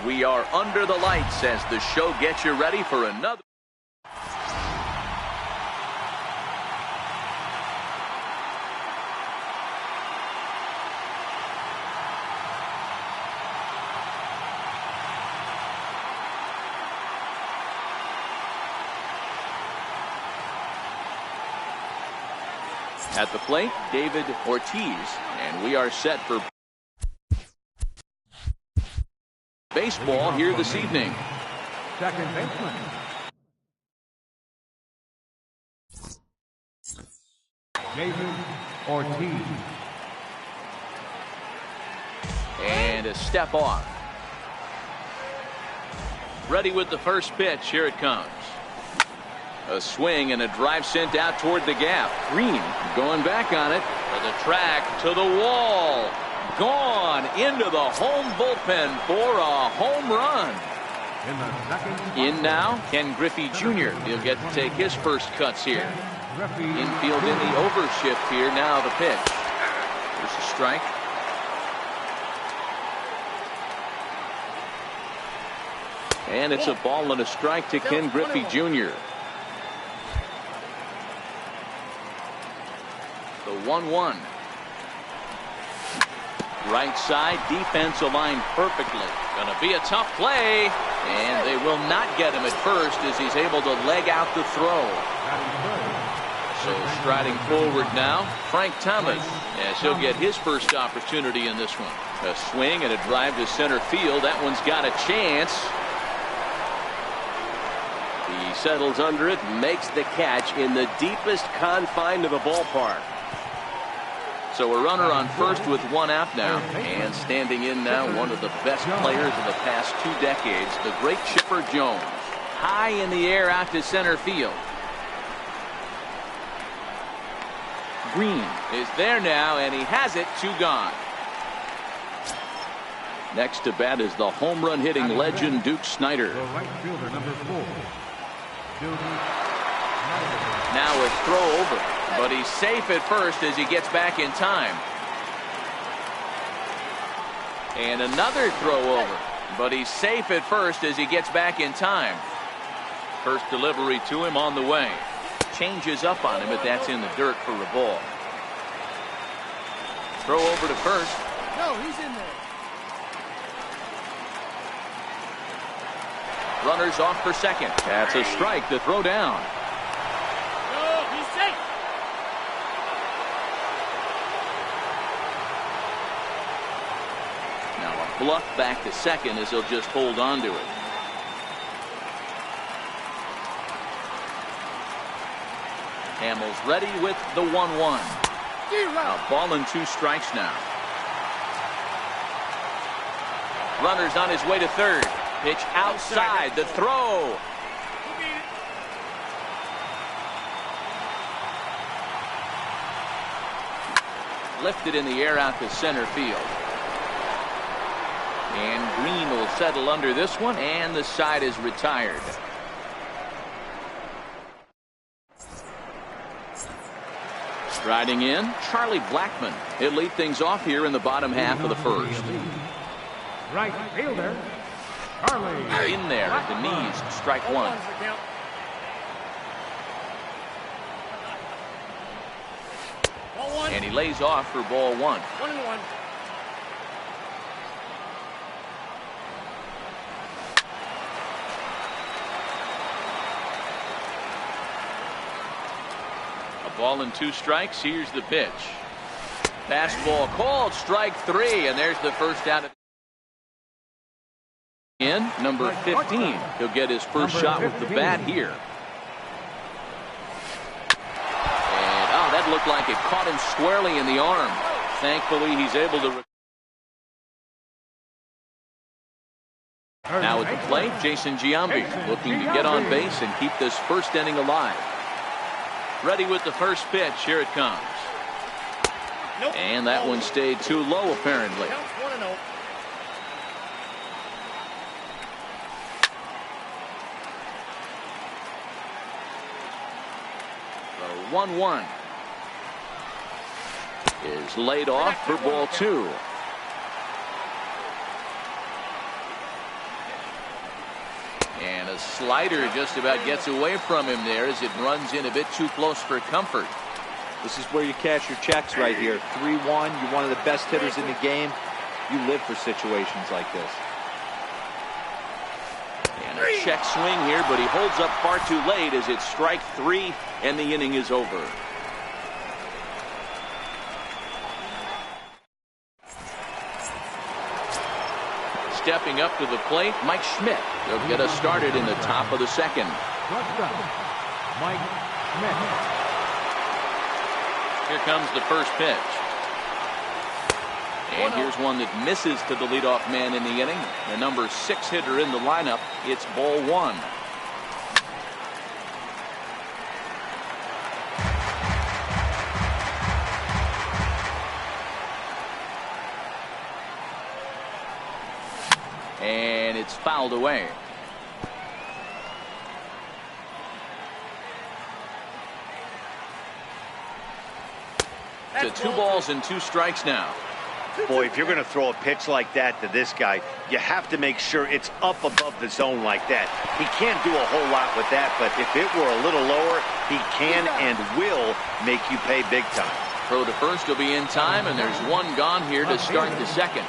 We are under the lights as the show gets you ready for another. At the plate, David Ortiz, and we are set for baseball here this evening. Second baseman, David Ortiz. And a step off. Ready with the first pitch. Here it comes. A swing and a drive sent out toward the gap. Green going back on it. To the track, to the wall. Gone into the home bullpen for a home run. In now, Ken Griffey Jr. He'll get to take his first cuts here. Infield in the overshift here. Now the pitch. There's a strike. And it's a ball and a strike to Ken Griffey Jr. The 1-1. Right side, defense aligned perfectly. Going to be a tough play. And they will not get him at first as he's able to leg out the throw. So striding forward now, Frank Thomas, as he'll get his first opportunity in this one. A swing and a drive to center field. That one's got a chance. He settles under it, makes the catch in the deepest confine of the ballpark. So a runner on first with one out now. And standing in now, one of the best players of the past 2 decades, the great Chipper Jones. High in the air out to center field. Green is there now, and he has it. 2 gone. Next to bat is the home run hitting legend Duke Snider. The right fielder, number 4. Now a throw over, but he's safe at first as he gets back in time. And another throw over, but he's safe at first as he gets back in time. First delivery to him on the way. Changes up on him, but that's in the dirt for a ball. Throw over to first. No, he's in there. Runners off for second. That's a strike to throw down. No, he's safe. Now a bluff back to second as he'll just hold on to it. Hamels ready with the 1-1. A ball and 2 strikes now. Runners on his way to third. Pitch outside, the throw. Lifted in the air out to center field. And Green will settle under this one, and the side is retired. Striding in, Charlie Blackmon. He'll lead things off here in the bottom half of the first. Right fielder, Charlie. In there at the knees, strike 1. And he lays off for ball 1. 1-1. A ball and 2 strikes. Here's the pitch. Fastball called, strike 3, and there's the first out. In number 15, he'll get his first shot with the bat here. And that looked like it caught him squarely in the arm. Thankfully, he's able to. Now at the plate, Jason Giambi looking to get on base and keep this first inning alive. Ready with the first pitch. Here it comes. And that one stayed too low, apparently. 1-0. The 1-1 is laid off for ball 2. And a slider just about gets away from him there as it runs in a bit too close for comfort. This is where you cash your checks right here. 3-1. You're one of the best hitters in the game. You live for situations like this. And a check swing here, but he holds up far too late as it's strike 3 and the inning is over. Stepping up to the plate, Mike Schmidt. They'll get us started in the top of the second. Mike Schmidt. Here comes the first pitch. And here's one that misses to the leadoff man in the inning. The number 6 hitter in the lineup. It's ball 1. And it's fouled away. To 2 balls and 2 strikes now. Boy, if you're going to throw a pitch like that to this guy, you have to make sure it's up above the zone like that. He can't do a whole lot with that, but if it were a little lower, he can and will make you pay big time. Throw to first will be in time, and there's 1 gone here to start the second.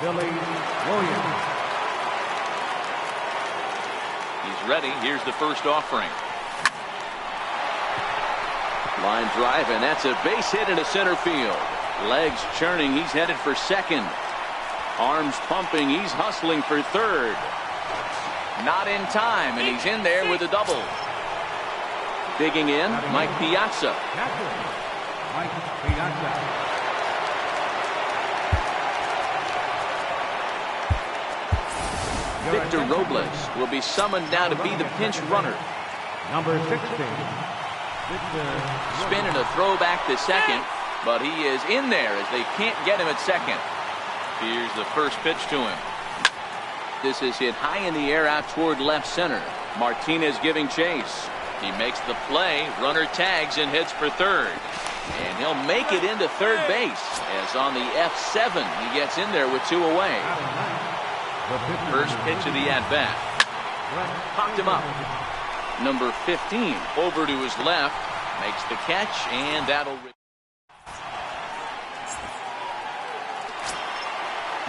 Billy Williams. He's ready. Here's the first offering. Line drive, and that's a base hit into center field. Legs churning. He's headed for second. Arms pumping. He's hustling for third. Not in time, and he's in there with a double. Digging in, Mike Piazza. Mike Piazza. Victor Robles will be summoned now to be the pinch runner. Number 16. Spin and a throw back to second, but he is in there as they can't get him at second. Here's the first pitch to him. This is hit high in the air out toward left center. Martinez giving chase. He makes the play. Runner tags and heads for third. And he'll make it into third base as on the F7 he gets in there with 2 away. First pitch of the at-bat. Popped him up. Number 15 over to his left, makes the catch, and that'll.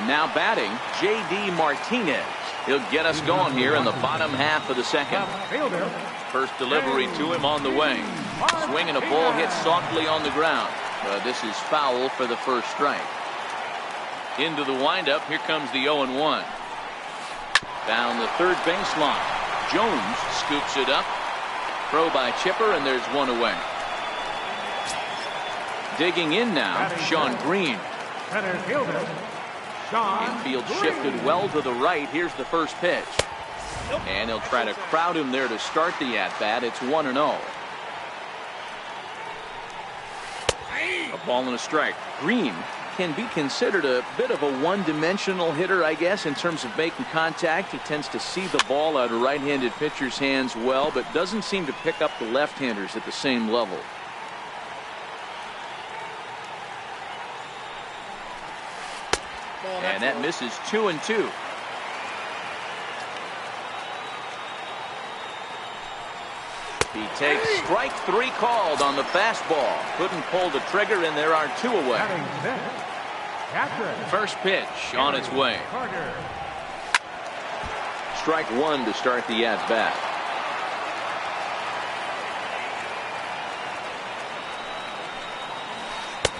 Now batting, J.D. Martinez. He'll get us going here in the bottom half of the second. First delivery to him on the way. Swing and a ball hit softly on the ground. This is foul for the first strike. Into the windup, here comes the 0-1. Down the third baseline. Jones scoops it up. Throw by Chipper, and there's 1 away. Digging in now, Sean Green. Center fielder, Sean Infield shifted well to the right. Here's the first pitch. And he'll try to crowd him there to start the at-bat. It's 1-0. A ball and a strike. Green can be considered a bit of a one-dimensional hitter, I guess, in terms of making contact. He tends to see the ball out of right-handed pitchers' hands well, but doesn't seem to pick up the left-handers at the same level. And that misses 2-2. He takes strike 3 called on the fastball. Couldn't pull the trigger, and there are 2 away. First pitch on its way. Strike 1 to start the at-bat.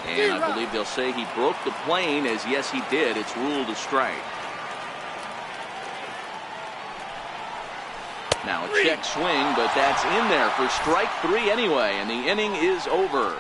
And I believe they'll say he broke the plane, as yes he did. It's ruled a strike. Now a check swing, but that's in there for strike 3 anyway, and the inning is over.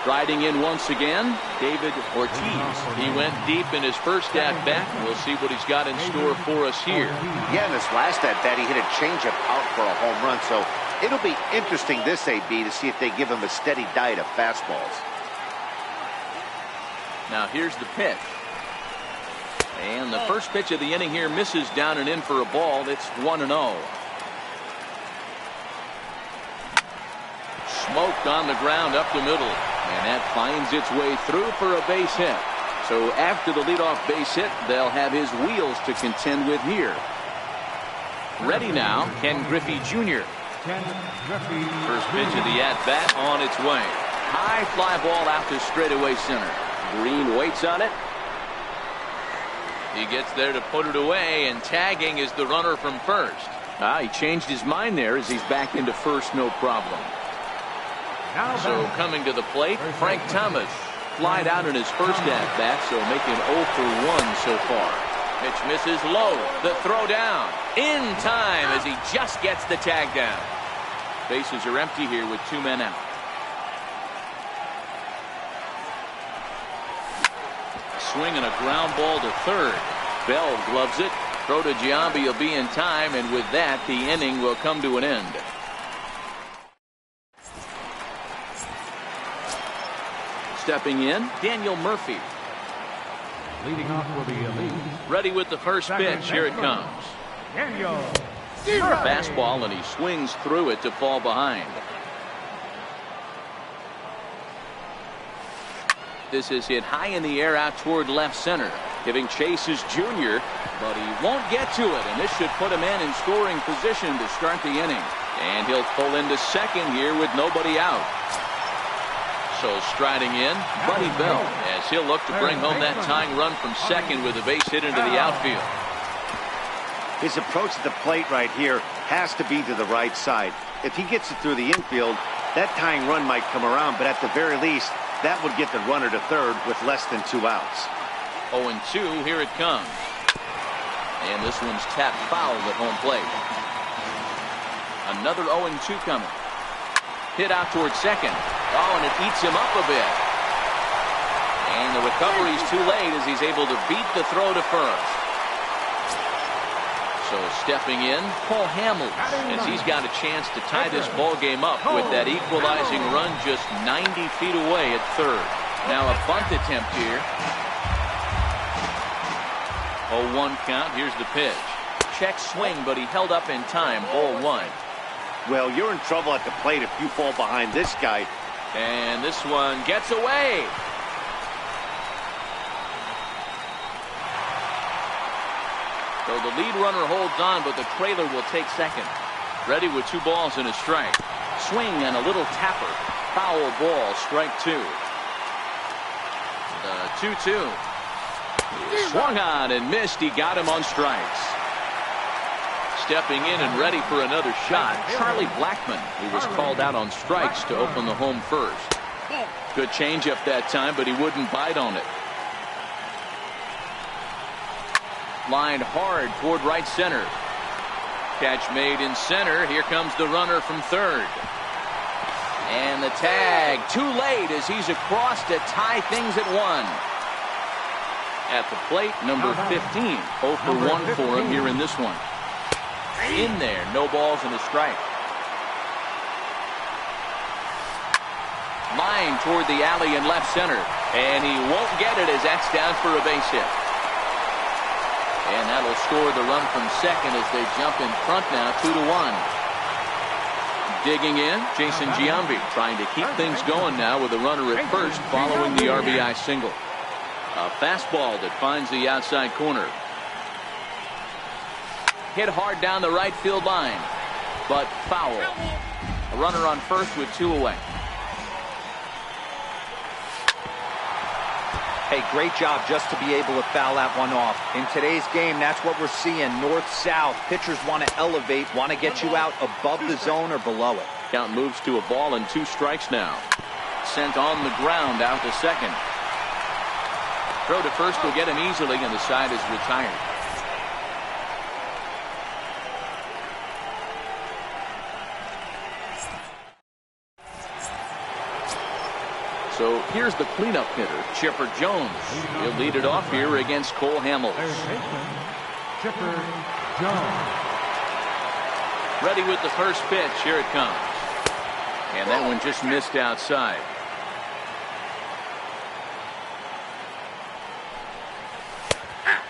Striding in once again, David Ortiz. He went deep in his first at-bat. We'll see what he's got in store for us here. Yeah, in this last at-bat, he hit a changeup out for a home run, so it'll be interesting this AB to see if they give him a steady diet of fastballs. Now here's the pitch. And the first pitch of the inning here misses down and in for a ball. It's 1-0. Smoked on the ground up the middle. And that finds its way through for a base hit. So after the leadoff base hit, they'll have his wheels to contend with here. Ready now, Ken Griffey Jr. Ken Griffey. First pitch of the at-bat on its way. High fly ball out to straightaway center. Green waits on it. He gets there to put it away, and tagging is the runner from first. He changed his mind there as he's back into first, no problem. So coming to the plate, Frank Thomas. Flied out in his first at-bat, so making 0 for 1 so far. Pitch misses low. The throw down. In time as he just gets the tag down. Bases are empty here with 2 men out. Swing and a ground ball to third. Bell gloves it. Throw to Giambi will be in time, and with that, the inning will come to an end. Stepping in, Daniel Murphy. Leading off will be Elite. Ready with the first pitch. Here it comes. Daniel. Fastball, and he swings through it to fall behind. This is hit high in the air out toward left center. Giving chase is Junior, but he won't get to it, and this should put a man in scoring position to start the inning. And he'll pull into second here with nobody out. So striding in, Buddy Bell, as he'll look to bring home that tying run from second with a base hit into the outfield. His approach to the plate right here has to be to the right side. If he gets it through the infield, that tying run might come around, but at the very least, that would get the runner to third with less than 2 outs. 0-2, here it comes. And this one's tapped foul at home plate. Another 0-2 coming. Hit out towards second. Oh, and it eats him up a bit. And the recovery's too late as he's able to beat the throw to first. So stepping in, Paul Hamels, as he's got a chance to tie this ball game up with that equalizing run just 90 feet away at third. Now a bunt attempt here. 0-1 count. Here's the pitch. Check swing, but he held up in time. Ball 1. Well, you're in trouble at the plate if you fall behind this guy. And this one gets away. So the lead runner holds on, but the trailer will take second. Ready with 2 balls and a strike. Swing and a little tapper. Foul ball, strike 2. The 2-2. Swung on and missed. He got him on strikes. Stepping in and ready for another shot, Charlie Blackmon, who was called out on strikes to open the home first. Good changeup that time, but he wouldn't bite on it. Lined hard toward right center. Catch made in center. Here comes the runner from third. And the tag too late as he's across to tie things at 1. At the plate, number 15. 0 for 1 for him here in this one. In there, no balls and a strike. Line toward the alley in left center. And he won't get it as that's down for a base hit. And that'll score the run from second as they jump in front now 2-1. Digging in, Jason Giambi trying to keep things going now with a runner at first following the RBI single. A fastball that finds the outside corner. Hit hard down the right field line, but foul. A runner on first with 2 away. Hey, great job just to be able to foul that one off. In today's game, that's what we're seeing. North-south. Pitchers want to elevate, want to get you out above the zone or below it. Count moves to a ball and 2 strikes now. Sent on the ground out to second. Throw to first will get him easily, and the side is retired. So here's the cleanup hitter, Chipper Jones. He'll lead it off here against Cole Hamels. Chipper Jones. Ready with the first pitch. Here it comes. And that one just missed outside.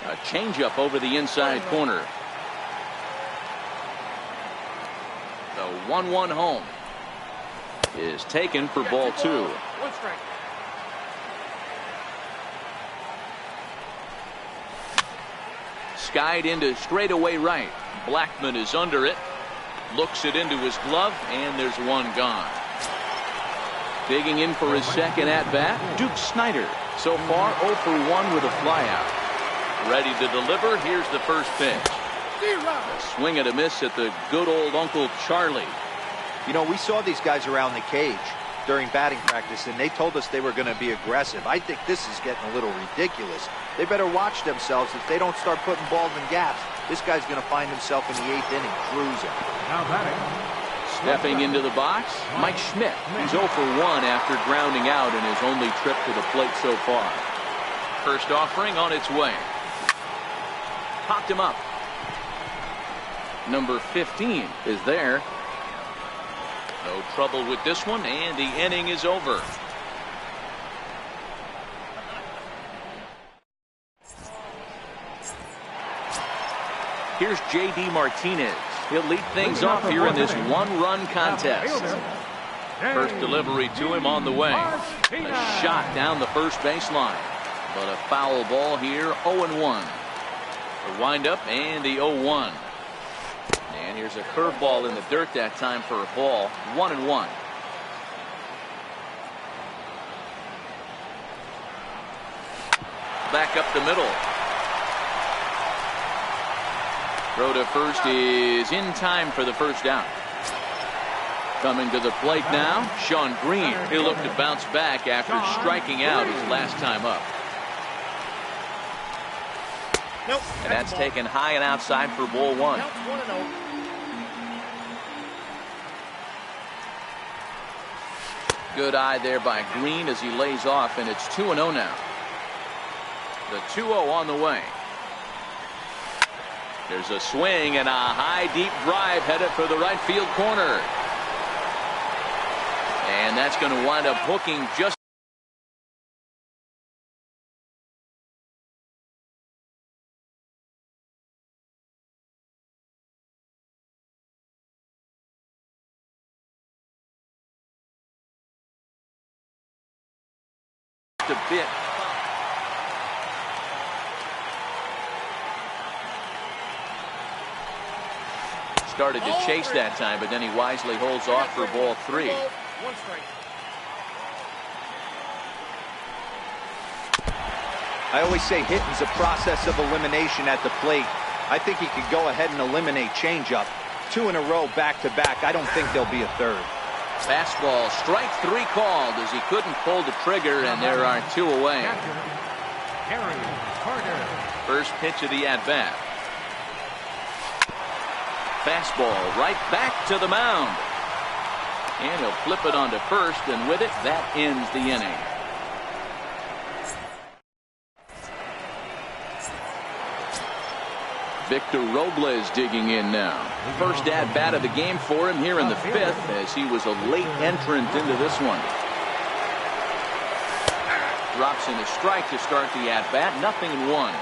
A changeup over the inside corner. The 1-1 home is taken for ball 2. 1 strike. Skied into straightaway right. Blackman is under it. Looks it into his glove, and there's one gone. Digging in for his second at-bat, Duke Snider. So far 0 for 1 with a flyout. Ready to deliver. Here's the first pitch. A swing and a miss at the good old Uncle Charlie. You know, we saw these guys around the cage during batting practice, and they told us they were going to be aggressive. I think this is getting a little ridiculous. They better watch themselves. If they don't start putting balls in gaps, this guy's going to find himself in the 8th inning cruising. Now batting. Stepping into the box, Mike Schmidt. He's 0 for 1 after grounding out in his only trip to the plate so far. First offering on its way. Popped him up. Number 15 is there. No trouble with this one, and the inning is over. Here's J.D. Martinez. He'll lead things off here in this one-run contest. First delivery to him on the way. A shot down the first baseline. But a foul ball here, 0-1. The windup and the 0-1. And here's a curveball in the dirt that time for a ball. 1-1. Back up the middle. Throw to first is in time for the first down. Coming to the plate now, Sean Green. He'll look to bounce back after striking out his last time up. Nope. And that's taken high and outside for ball 1. Good eye there by Green as he lays off, and it's 2-0 now. The 2-0 on the way. There's a swing and a high deep drive headed for the right field corner. And that's going to wind up hooking just a bit. Started to chase that time, but then he wisely holds off for ball 3. One strike. I always say hitting's a process of elimination at the plate. I think he could go ahead and eliminate changeup. 2 in a row back to back. I don't think there'll be a third. Fastball, strike 3 called as he couldn't pull the trigger, and there are 2 away. First pitch of the at-bat. Fastball right back to the mound. And he'll flip it onto first, and with it, that ends the inning. Victor Robles digging in now. First at-bat of the game for him here in the 5th, as he was a late entrant into this one. Drops in a strike to start the at-bat. 0-1.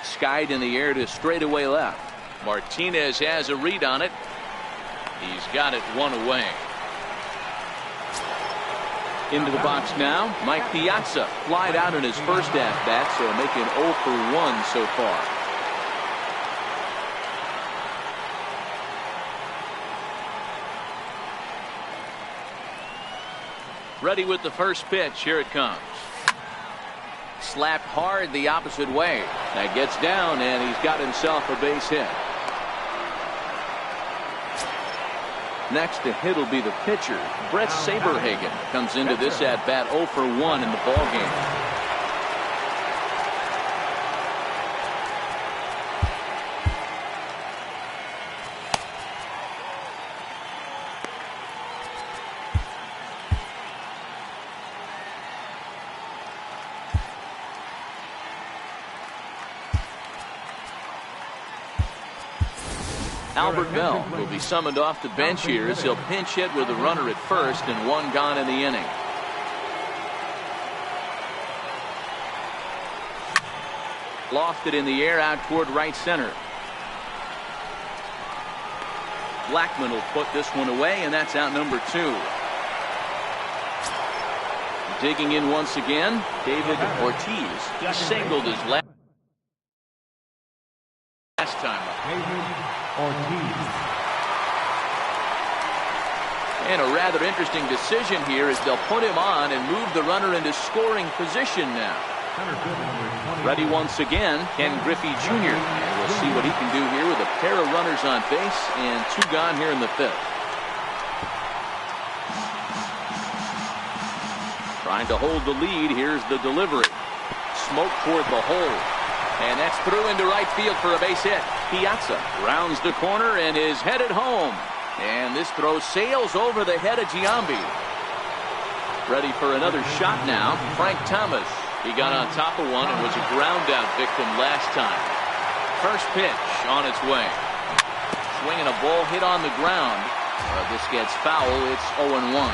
Skied in the air to straightaway left. Martinez has a read on it. He's got it 1 away. Into the box now, Mike Piazza flied out in his first at-bat, so making 0 for 1 so far. Ready with the first pitch. Here it comes. Slapped hard the opposite way. That gets down, and he's got himself a base hit. Next to hit will be the pitcher, Brett Saberhagen. Comes into this at-bat 0 for 1 in the ballgame. Albert Bell will be summoned off the bench here as he'll pinch hit with a runner at first and 1 gone in the inning. Lofted in the air out toward right center. Blackman will put this one away, and that's out number 2. Digging in once again, David Ortiz. He singled his last time up. David Ortiz. And a rather interesting decision here as they'll put him on and move the runner into scoring position now. Center field number 20. Ready once again, Ken Griffey Jr. And we'll see what he can do here with a pair of runners on base and 2 gone here in the 5th. Trying to hold the lead. Here's the delivery. Smoke toward the hole. And that's through into right field for a base hit. Piazza rounds the corner and is headed home. And this throw sails over the head of Giambi. Ready for another shot now. Frank Thomas. He got on top of one and was a ground out victim last time. First pitch on its way. Swinging a ball hit on the ground. This gets foul. It's 0-1.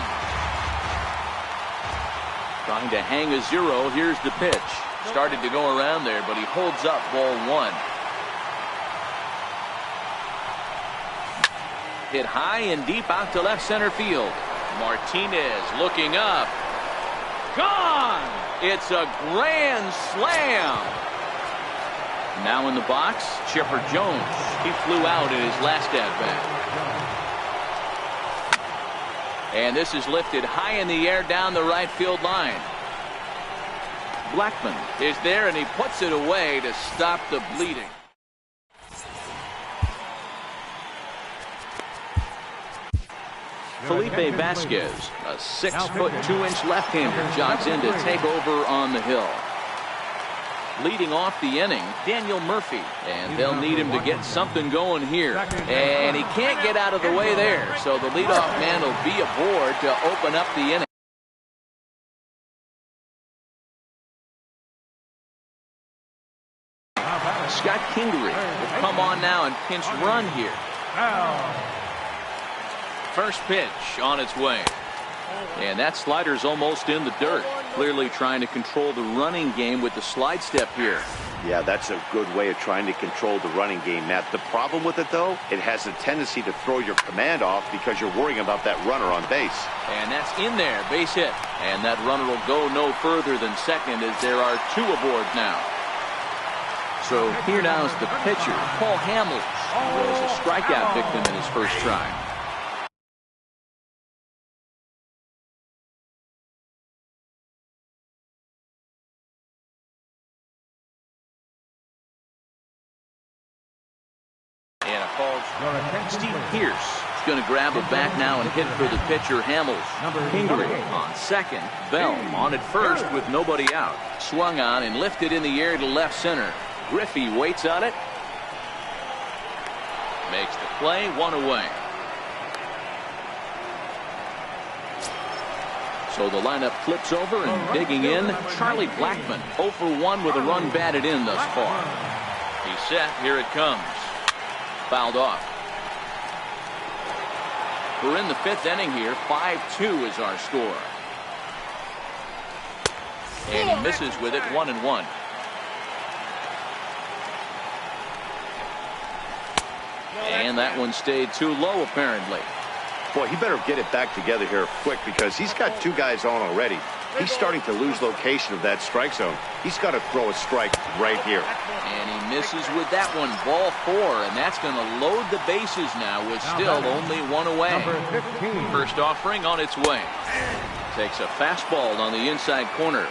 Trying to hang a 0. Here's the pitch. Started to go around there, but he holds up ball 1. Hit high and deep out to left center field. Martinez looking up. Gone! It's a grand slam. Now in the box, Chipper Jones. He flew out in his last at-bat. And this is lifted high in the air down the right field line. Blackman is there and he puts it away to stop the bleeding. Felipe Vasquez, a 6-foot 2-inch left-hander, jogs in to take over on the hill. Leading off the inning, Daniel Murphy, and they'll need him to get something going here. And he can't get out of the way there, so the leadoff man will be aboard to open up the inning. Scott Kingery will come on now and pinch run here. First pitch on its way. And that slider's almost in the dirt. Clearly trying to control the running game with the slide step here. Yeah, that's a good way of trying to control the running game, Matt. The problem with it, though, it has a tendency to throw your command off because you're worrying about that runner on base. And that's in there, base hit. And that runner will go no further than second as there are 2 aboard now. So here now is the pitcher, Paul Hamels, who was a strikeout victim in his first try. And a call. Steve Pierce is going to grab it back now and hit for the pitcher, Hamels. Kingery on second. Bell on at first with nobody out. Swung on and lifted in the air to left center. Griffey waits on it. Makes the play, 1 away. So the lineup flips over and digging in, Charlie Blackman, 0 for 1 with a run batted in thus far. He's set, here it comes. Fouled off. We're in the 5th inning here. 5-2 is our score. And he misses with it, 1-1. And that one stayed too low, apparently. Boy, he better get it back together here quick because he's got 2 guys on already. He's starting to lose location of that strike zone. He's got to throw a strike right here. And he misses with that one, ball 4, and that's going to load the bases now with still only 1 away. First offering on its way. Takes a fastball on the inside corner.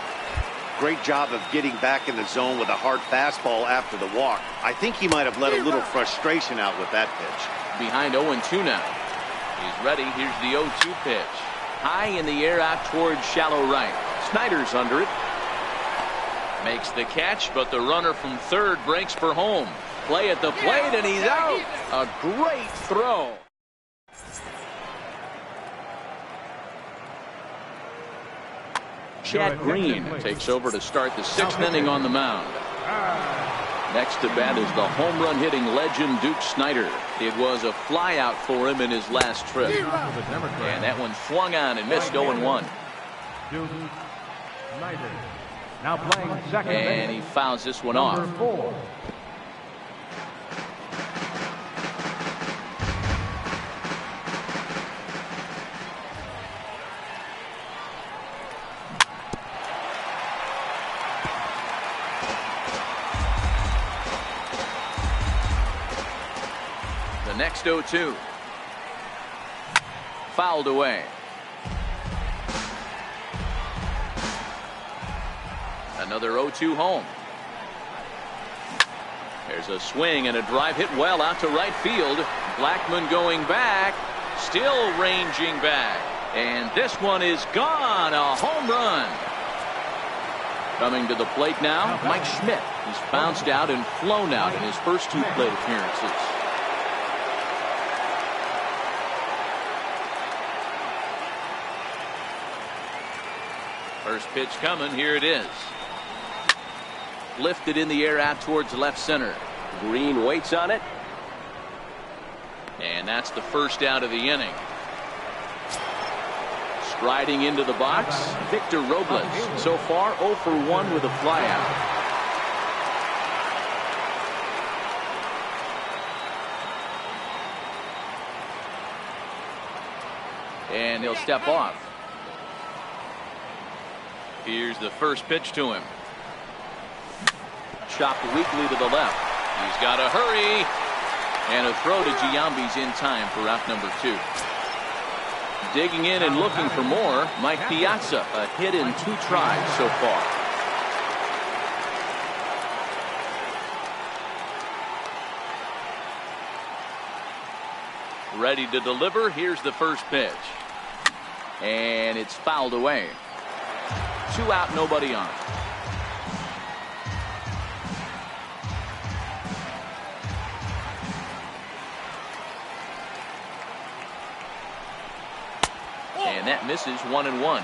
Great job of getting back in the zone with a hard fastball after the walk. I think he might have let a little frustration out with that pitch. Behind 0-2 now. He's ready. Here's the 0-2 pitch. High in the air out towards shallow right. Snyder's under it. Makes the catch, but the runner from third breaks for home. Play at the plate, and he's out. A great throw. Chad Green takes over to start the 6th inning on the mound. Next to bat is the home run hitting legend Duke Snyder. It was a fly out for him in his last trip. And that one swung on and missed 0-1. Duke Snyder. Now playing second. And he fouls this one off. Number 4. next 0-2. Fouled away. Another 0-2 home. There's a swing and a drive hit well out to right field. Blackmon going back, still ranging back, and this one is gone. A home run. Coming to the plate now, Mike Schmidt. He's bounced out and flown out in his first 2 plate appearances. First pitch coming. Here it is. Lifted in the air out towards left center. Green waits on it. And that's the first out of the inning. Striding into the box, Victor Robles. So far 0 for 1 with a flyout. And he'll step off. Here's the first pitch to him. Chopped weakly to the left. He's got to hurry. And a throw to Giambi's in time for out number 2. Digging in and looking for more, Mike Piazza. A hit in 2 tries so far. Ready to deliver. Here's the first pitch. And it's fouled away. 2 out, nobody on. And that misses 1-1.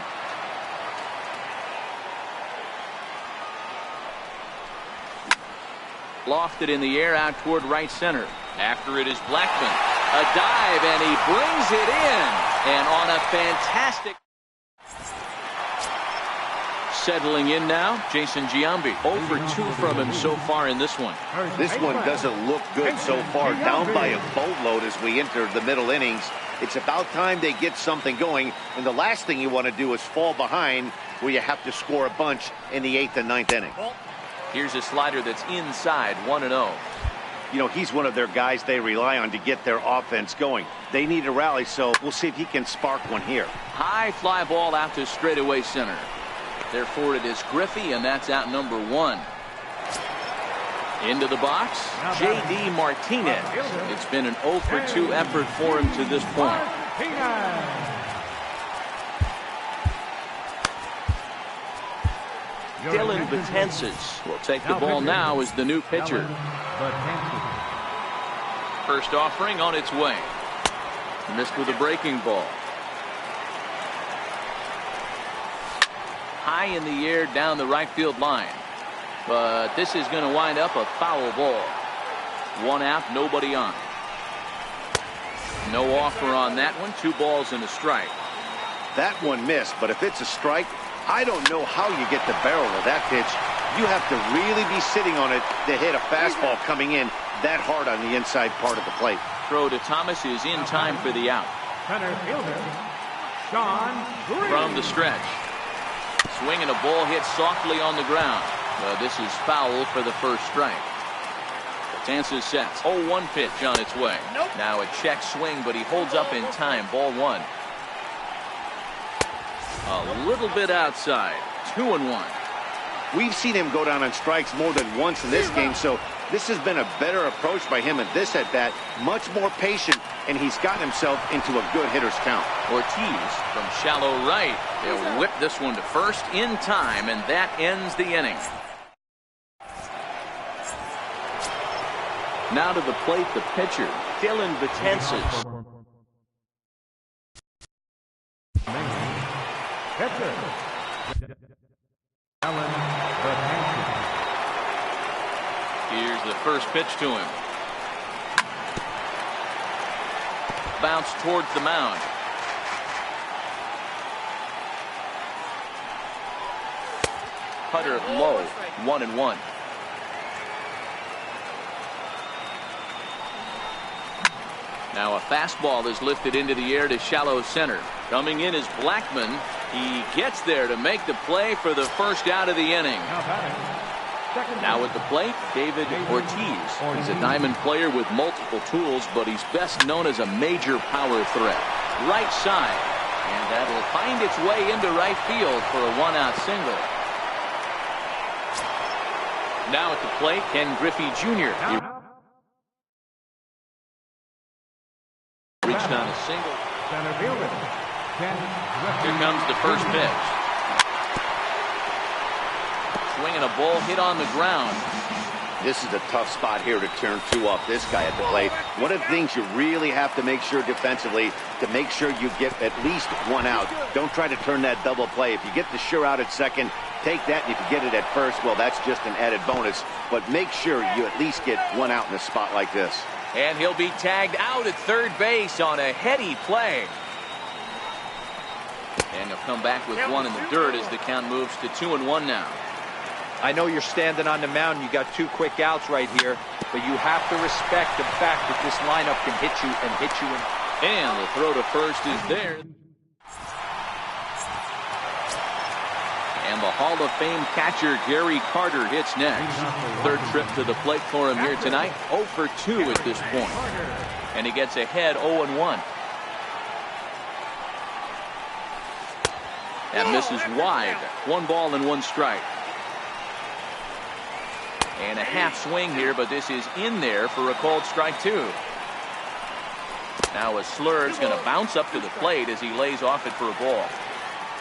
Lofted in the air out toward right center. After it is Blackmon. A dive, and he brings it in. And on a fantastic... Settling in now, Jason Giambi. 0 for 2 from him so far in this one. This one doesn't look good so far. Down by a boatload as we enter the middle innings. It's about time they get something going, and the last thing you want to do is fall behind where you have to score a bunch in the 8th and 9th inning. Here's a slider that's inside, 1-0. You know, he's one of their guys they rely on to get their offense going. They need a rally, so we'll see if he can spark one here. High fly ball out to straightaway center. Therefore, it is Griffey, and that's out number 1. Into the box, J.D. Martinez. It's been an 0 for 2 effort for him to this point. Dylan Betances will take the ball now as the new pitcher. First offering on its way. Missed with a breaking ball. High in the air down the right field line. But this is going to wind up a foul ball. 1 out, nobody on. No offer on that one. 2 balls and a strike. That one missed, but if it's a strike, I don't know how you get the barrel of that pitch. You have to really be sitting on it to hit a fastball coming in that hard on the inside part of the plate. Throw to Thomas is in time for the out. Center fielder, Sean Green. From the stretch. Swing and a ball hit softly on the ground. This is foul for the first strike. Betances sets. 0-1 pitch on its way. Now a check swing, but he holds up in time. Ball 1. A little bit outside. 2-1. We've seen him go down on strikes more than once in this game, so this has been a better approach by him at this at-bat. Much more patient, and he's gotten himself into a good hitter's count. Ortiz from shallow right. They'll whip this one to first in time, and that ends the inning. Now to the plate, the pitcher, Dylan Betances. Pitcher, Dylan Betances. Here's the first pitch to him. Bounce towards the mound. Cutter low, 1-1. Now a fastball is lifted into the air to shallow center. Coming in is Blackmon. He gets there to make the play for the first out of the inning. Now at the plate, David Ortiz. He's a diamond player with multiple tools, but he's best known as a major power threat. Right side, and that'll find its way into right field for a one-out single. Now at the plate, Ken Griffey Jr. He reached on a single. Center fielder, Ken Griffey. Here comes the first pitch. Swinging a ball hit on the ground. This is a tough spot here to turn two off this guy at the plate. One of the things you really have to make sure defensively to make sure you get at least one out. Don't try to turn that double play. If you get the sure out at second, take that, and if you get it at first, well, that's just an added bonus. But make sure you at least get one out in a spot like this. And he'll be tagged out at third base on a heady play. And he'll come back with one in the dirt as the count moves to 2-1 now. I know you're standing on the mound. You got two quick outs right here, but you have to respect the fact that this lineup can hit you and hit you. And the throw to first is there. And the Hall of Fame catcher Gary Carter hits next. Third trip to the plate for him here tonight. 0 for 2 at this point. And he gets ahead 0-1. That misses wide. 1 ball and 1 strike. And a half swing here, but this is in there for a called strike 2. Now a slur's going to bounce up to the plate as he lays off it for a ball.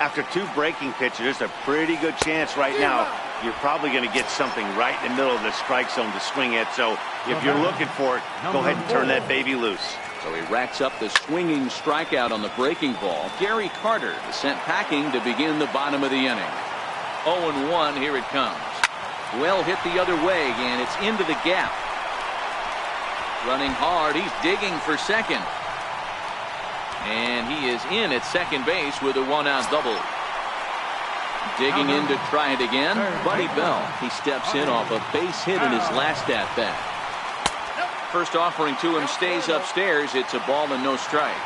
After 2 breaking pitches, there's a pretty good chance right now you're probably going to get something right in the middle of the strike zone to swing at. So if you're looking for it, go ahead and turn that baby loose. So he racks up the swinging strikeout on the breaking ball. Gary Carter is sent packing to begin the bottom of the inning. 0-1, here it comes. Well hit the other way, and it's into the gap. Running hard, he's digging for second. And he is in at second base with a 1-out double. Digging in to try it again, Buddy Bell. He steps in off a base hit in his last at-bat. First offering to him stays upstairs. It's a ball and no strikes.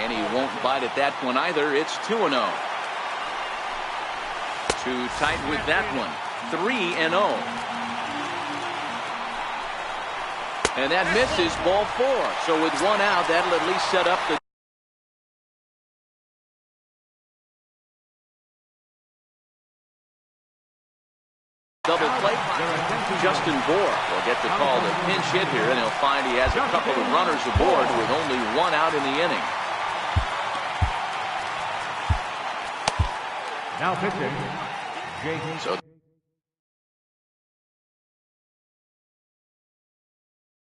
And he won't bite at that one either. It's 2-0. Too tight with that one. 3-0. And that misses, ball 4. So with 1 out, that'll at least set up the double play. Justin Bohr will get the call to pinch hit here, and he'll find he has a couple of runners aboard with only 1 out in the inning. Now pitching, So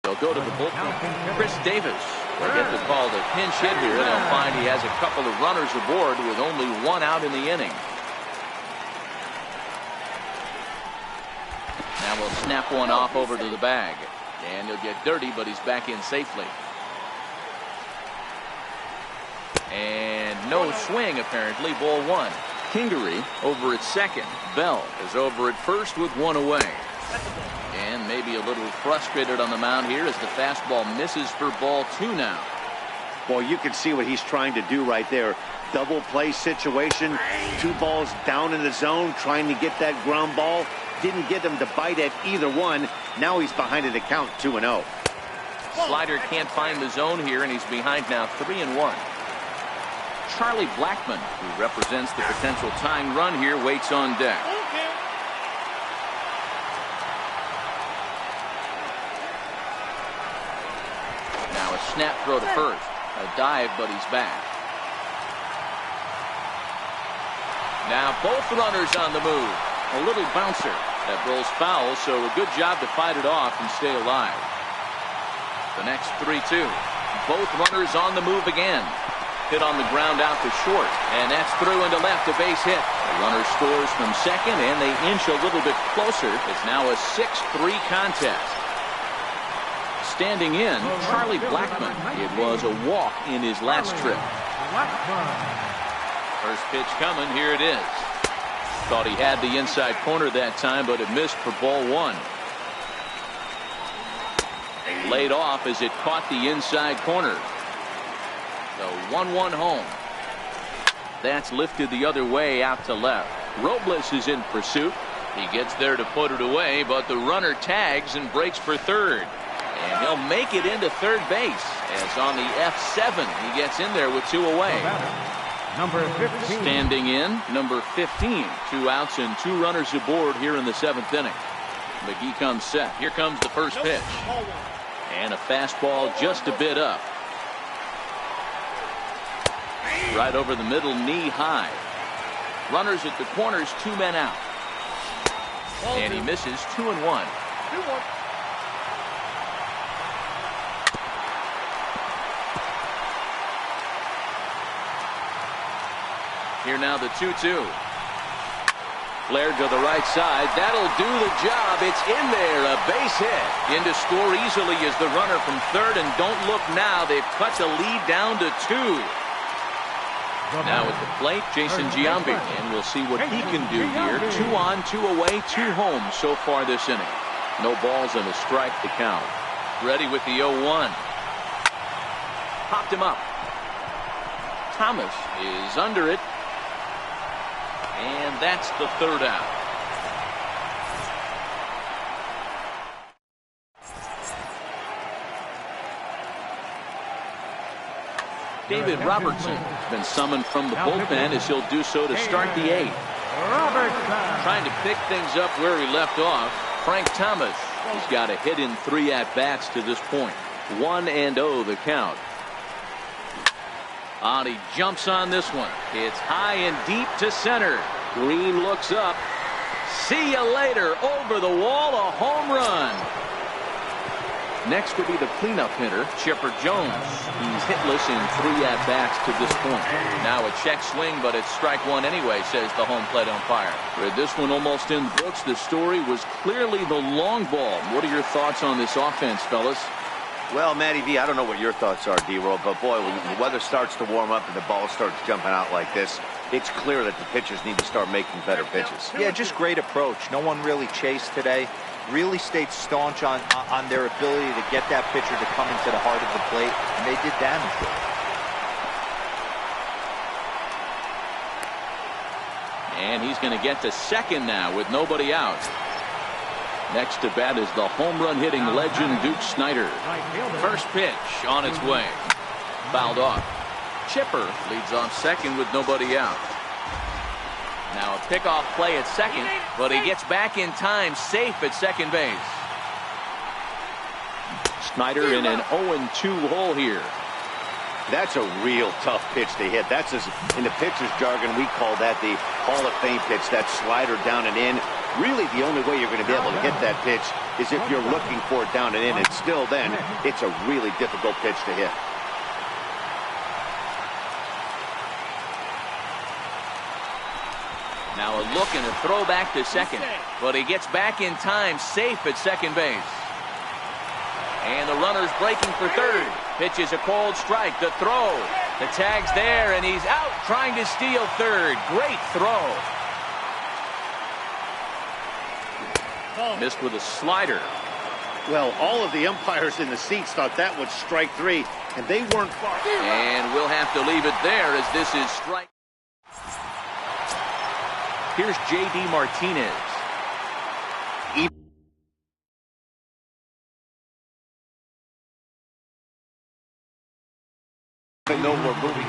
they'll go to the bullpen. Chris Davis will get the call to pinch hit here, and they'll find he has a couple of runners aboard with only 1 out in the inning. Now we'll snap one off over to the bag, and he'll get dirty, but he's back in safely. And no swing apparently. Ball 1. Kingery over at second. Bell is over at first with 1 away. And maybe a little frustrated on the mound here as the fastball misses for ball 2 now. Well, you can see what he's trying to do right there. Double play situation. 2 balls down in the zone, trying to get that ground ball. Didn't get him to bite at either one. Now he's behind at the count 2-0. Slider can't find the zone here, and he's behind now 3-1. Charlie Blackmon, who represents the potential tying run here, waits on deck. Now a snap throw to first. A dive, but he's back. Now both runners on the move. A little bouncer that rolls foul, so a good job to fight it off and stay alive. The next 3-2. Both runners on the move again. Hit on the ground out to short, and that's through into left, a base hit. The runner scores from second, and they inch a little bit closer. It's now a 6-3 contest. Standing in, Charlie Blackmon. It was a walk in his last trip. First pitch coming, here it is. Thought he had the inside corner that time, but it missed for ball 1. Laid off as it caught the inside corner. The 1-1 home. That's lifted the other way out to left. Robles is in pursuit. He gets there to put it away, but the runner tags and breaks for third. And he'll make it into third base as on the F7 he gets in there with 2 away. Number 15. Standing in, number 15. 2 outs and 2 runners aboard here in the 7th inning. McGee comes set. Here comes the first pitch. And a fastball just a bit up. Right over the middle, knee high. Runners at the corners, 2 men out. And he misses 2-1. 2-1. Here now the 2-2. Flared to the right side. That'll do the job. It's in there. A base hit. In to score easily is the runner from third. And don't look now. They've cut the lead down to 2. Now at the plate, Jason Giambi. And we'll see what he can do here. 2 on, 2 away, 2 home so far this inning. No balls and a strike to count. Ready with the 0-1. Popped him up. Thomas is under it. And that's the 3rd out. David Robertson has been summoned from the bullpen as he'll do so to start the 8th. Trying to pick things up where he left off. Frank Thomas has got a hit in 3 at-bats to this point. 1-0 the count. He jumps on this one. It's high and deep to center. Green looks up. See you later. Over the wall, a home run. Next will be the cleanup hitter, Chipper Jones. He's hitless in 3 at-bats to this point. Now a check swing, but it's strike 1 anyway, says the home plate umpire. With this one almost in the books, the story was clearly the long ball. What are your thoughts on this offense, fellas? Well, Matty V, I don't know what your thoughts are, D-Roll, but boy, when the weather starts to warm up and the ball starts jumping out like this, it's clear that the pitchers need to start making better pitches. Yeah, just great approach. No one really chased today. Really stayed staunch on their ability to get that pitcher to come into the heart of the plate, and they did damage to it. And he's going to get to second now with nobody out. Next to bat is the home run hitting legend Duke Snider. First pitch on its way. Fouled off. Chipper leads off second with nobody out. Now a pickoff play at second, but he gets back in time, safe at second base. Snider in an 0-2 hole here. That's a real tough pitch to hit. That's, in the pitcher's jargon, we call that the Hall of Fame pitch, that slider down and in. Really, the only way you're going to be able to hit that pitch is if you're looking for it down and in. And still then, it's a really difficult pitch to hit. Now a look and a throw back to second. But he gets back in time, safe at second base. And the runner's breaking for third. Pitch is a cold strike. The throw. The tag's there, and he's out trying to steal third. Great throw. Missed with a slider. Well, all of the umpires in the seats thought that was strike 3, and they weren't far. And we'll have to leave it there as this is strike. Here's J.D. Martinez. No more moving.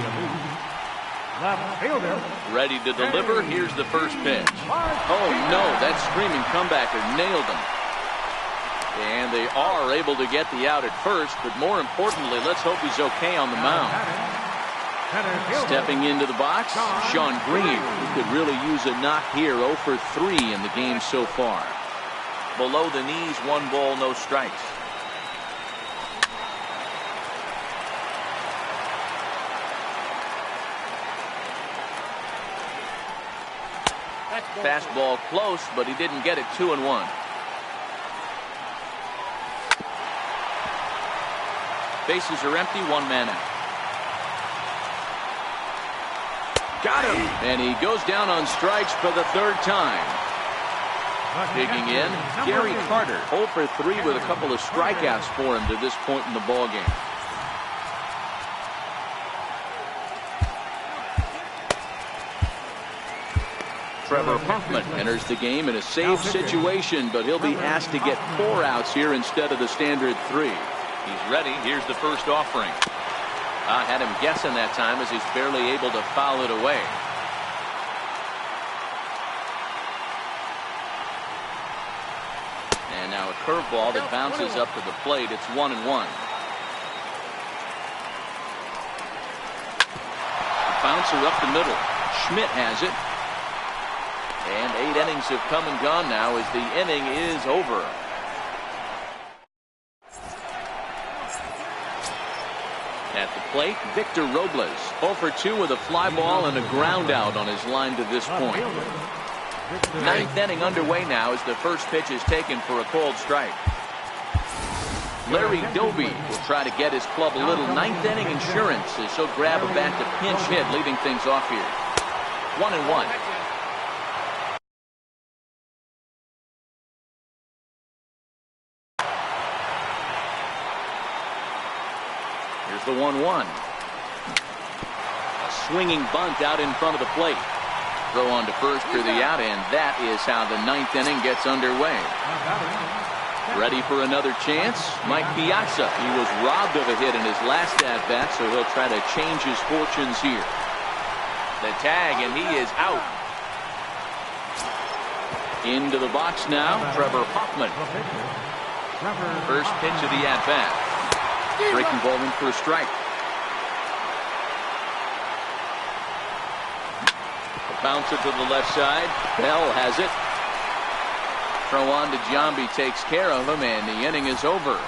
Left fielder. Ready to deliver. Here's the first pitch. Oh, no. That screaming comebacker nailed him. And they are able to get the out at first, but more importantly, let's hope he's okay on the mound. Stepping into the box, Sean Green, who could really use a knock here. 0 for 3 in the game so far. Below the knees, 1 ball, no strikes. Fastball close, but he didn't get it. 2-1. Bases are empty, 1 man out. Got him! And he goes down on strikes for the 3rd time. Digging in, Gary Carter, 0 for 3 with a couple of strikeouts for him to this point in the ballgame. Trevor Hoffman enters the game in a save situation, but he'll be asked to get 4 outs here instead of the standard 3. He's ready. Here's the first offering. I had him guessing that time as he's barely able to foul it away. And now a curveball that bounces up to the plate. It's 1-1. The bouncer up the middle. Schmidt has it. And 8 innings have come and gone now as the inning is over. At the plate, Victor Robles, 0 for 2 with a fly ball and a ground out on his line to this point. 9th inning underway now as the first pitch is taken for a called strike. Larry Doby will try to get his club a little 9th inning insurance as he'll grab a bat to pinch hit, leading things off here. 1-1. Here's the 1-1. A swinging bunt out in front of the plate. Throw on to first for the out, and that is how the 9th inning gets underway. Ready for another chance? Mike Piazza. He was robbed of a hit in his last at-bat, so he'll try to change his fortunes here. The tag, and he is out. Into the box now, Trevor Hoffman. First pitch of the at-bat. Breaking ball in for a strike. A bouncer to the left side. Bell has it. Throw on to Giambi takes care of him, and the inning is over.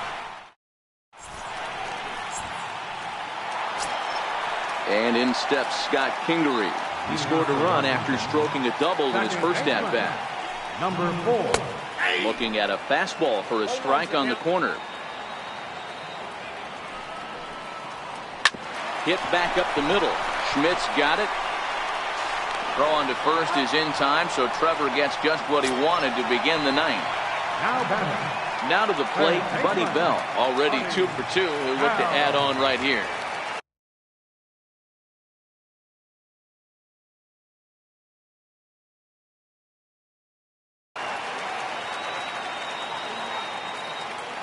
And in steps Scott Kingery. He scored a run after stroking a double in his first at-bat. Number 4. Looking at a fastball for a strike on the corner. Hit back up the middle. Schmidt's got it. Throw on to first is in time, so Trevor gets just what he wanted to begin the 9th. Now to the plate, Buddy Bell, already 2 for 2, who look to add on right here.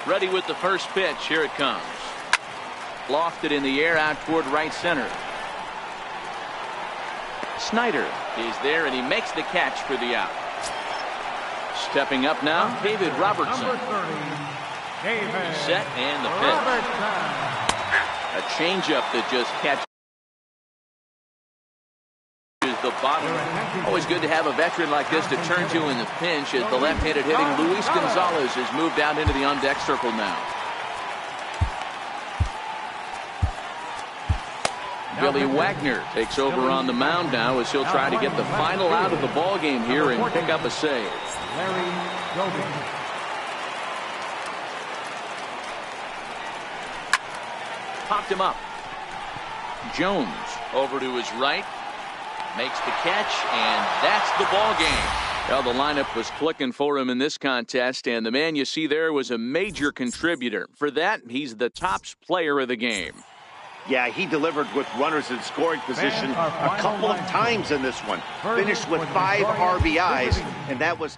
Ready with the first pitch. Here it comes. Lofted in the air out toward right center. Snyder is there, and he makes the catch for the out. Stepping up now, David Robertson. Set and the pitch. A changeup that just catches the bottom. Always good to have a veteran like this to turn to in the pinch as the left-handed hitting Luis Gonzalez has moved out into the on-deck circle now. Billy Wagner takes over on the mound now as he'll try to get the final out of the ball game here and pick up a save. Larry Doby. Popped him up. Jones over to his right. Makes the catch, and that's the ball game. Well, the lineup was clicking for him in this contest, and the man you see there was a major contributor. For that, he's the top player of the game. Yeah, he delivered with runners in scoring position a couple of times in this one. Finished with 5 RBIs, and that was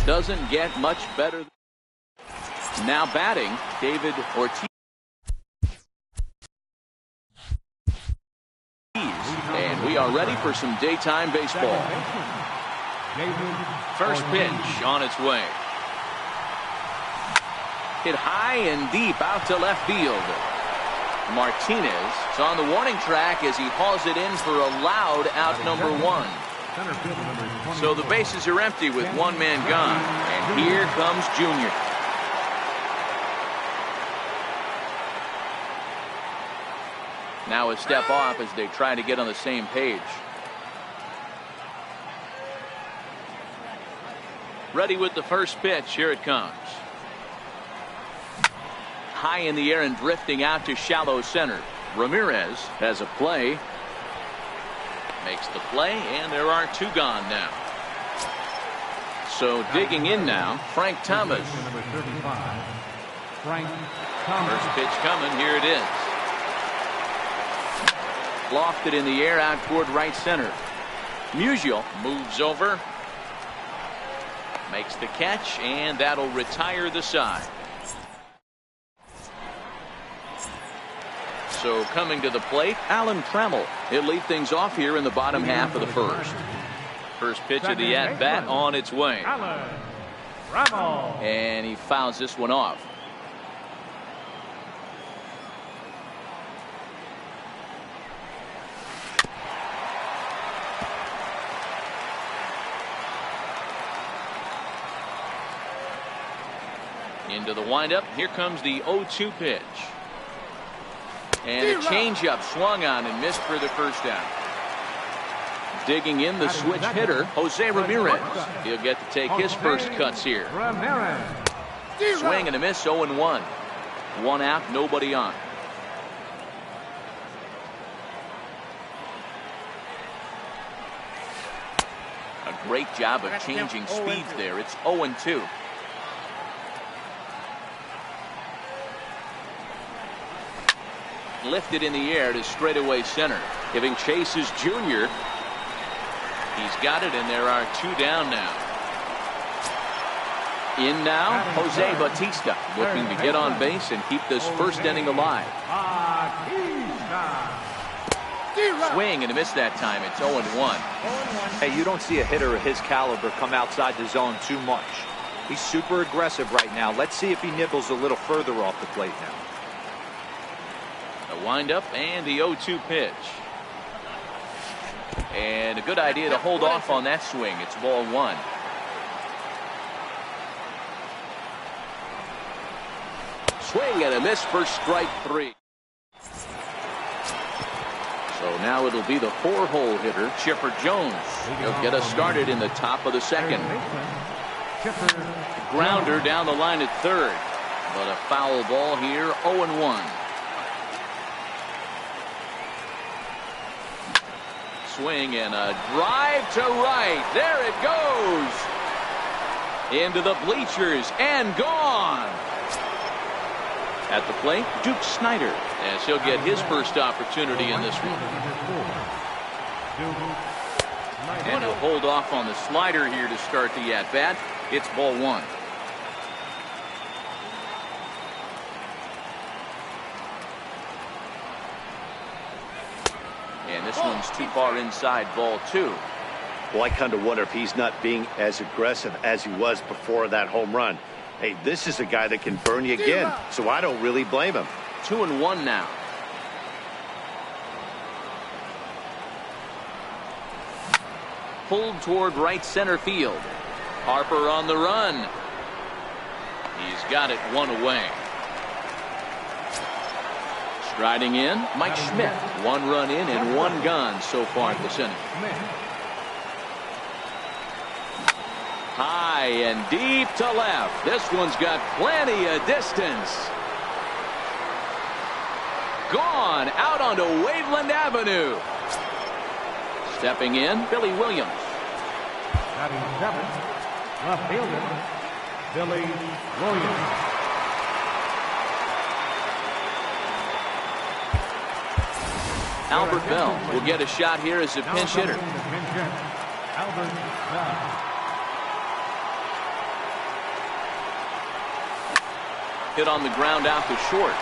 Doesn't get much better. Now batting, David Ortiz. And we are ready for some daytime baseball. First pitch on its way. Hit high and deep out to left field. Martinez is on the warning track as he hauls it in for a loud out number one. So the bases are empty with one man gone. And here comes Junior. Now a step off as they try to get on the same page. Ready with the first pitch. Here it comes. high in the air and drifting out to shallow center. Ramirez has a play. Makes the play, and there are two gone now. So digging in now, Frank Thomas. Number 35, Frank Thomas. First pitch coming. Here it is. Lofted in the air out toward right center. Musial moves over. Makes the catch, and that'll retire the side. So coming to the plate, Alan Trammell. He'll lead things off here in the bottom half of the first. First pitch of the at-bat on its way. Alan Trammell. And he fouls this one off. Into the windup. Here comes the 0-2 pitch. And a changeup swung on and missed for the first down. Digging in the switch hitter, Jose Ramirez. He'll get to take his first cuts here. Ramirez. Swing and a miss, 0-1. One out, nobody on. A great job of changing speeds there. It's 0-2. Lifted in the air to straightaway center. Giving chase is Junior. He's got it, and there are two down now. In now, Jose Bautista looking to get on base and keep this first inning alive. Swing and a miss that time. It's 0-1. Hey, you don't see a hitter of his caliber come outside the zone too much. He's super aggressive right now. Let's see if he nibbles a little further off the plate now. The windup and the 0-2 pitch. And a good idea to hold off on that swing. It's ball one. Swing and a miss for strike three. So now it'll be the four-hole hitter, Chipper Jones. He'll get us started in the top of the second. Grounder down the line at third. But a foul ball here, 0-1. Swing and a drive to right. There it goes. Into the bleachers and gone. At the plate, Duke Snider, as he'll get his first opportunity in this one. And he'll hold off on the slider here to start the at-bat. It's ball one. And this one's too far inside, ball two. Well, I kind of wonder if he's not being as aggressive as he was before that home run. Hey, this is a guy that can burn you again, so I don't really blame him. 2-1 now. Pulled toward right center field. Harper on the run. He's got it one away. Striding in, Mike Schmidt. One run in and one gone so far this inning. High and deep to left. This one's got plenty of distance. Gone out onto Waveland Avenue. Stepping in, Billy Williams. Batting seventh, left fielder, Billy Williams. Albert Bell will get a shot here as a pinch hitter. Albert Bell. Hit on the ground out to short.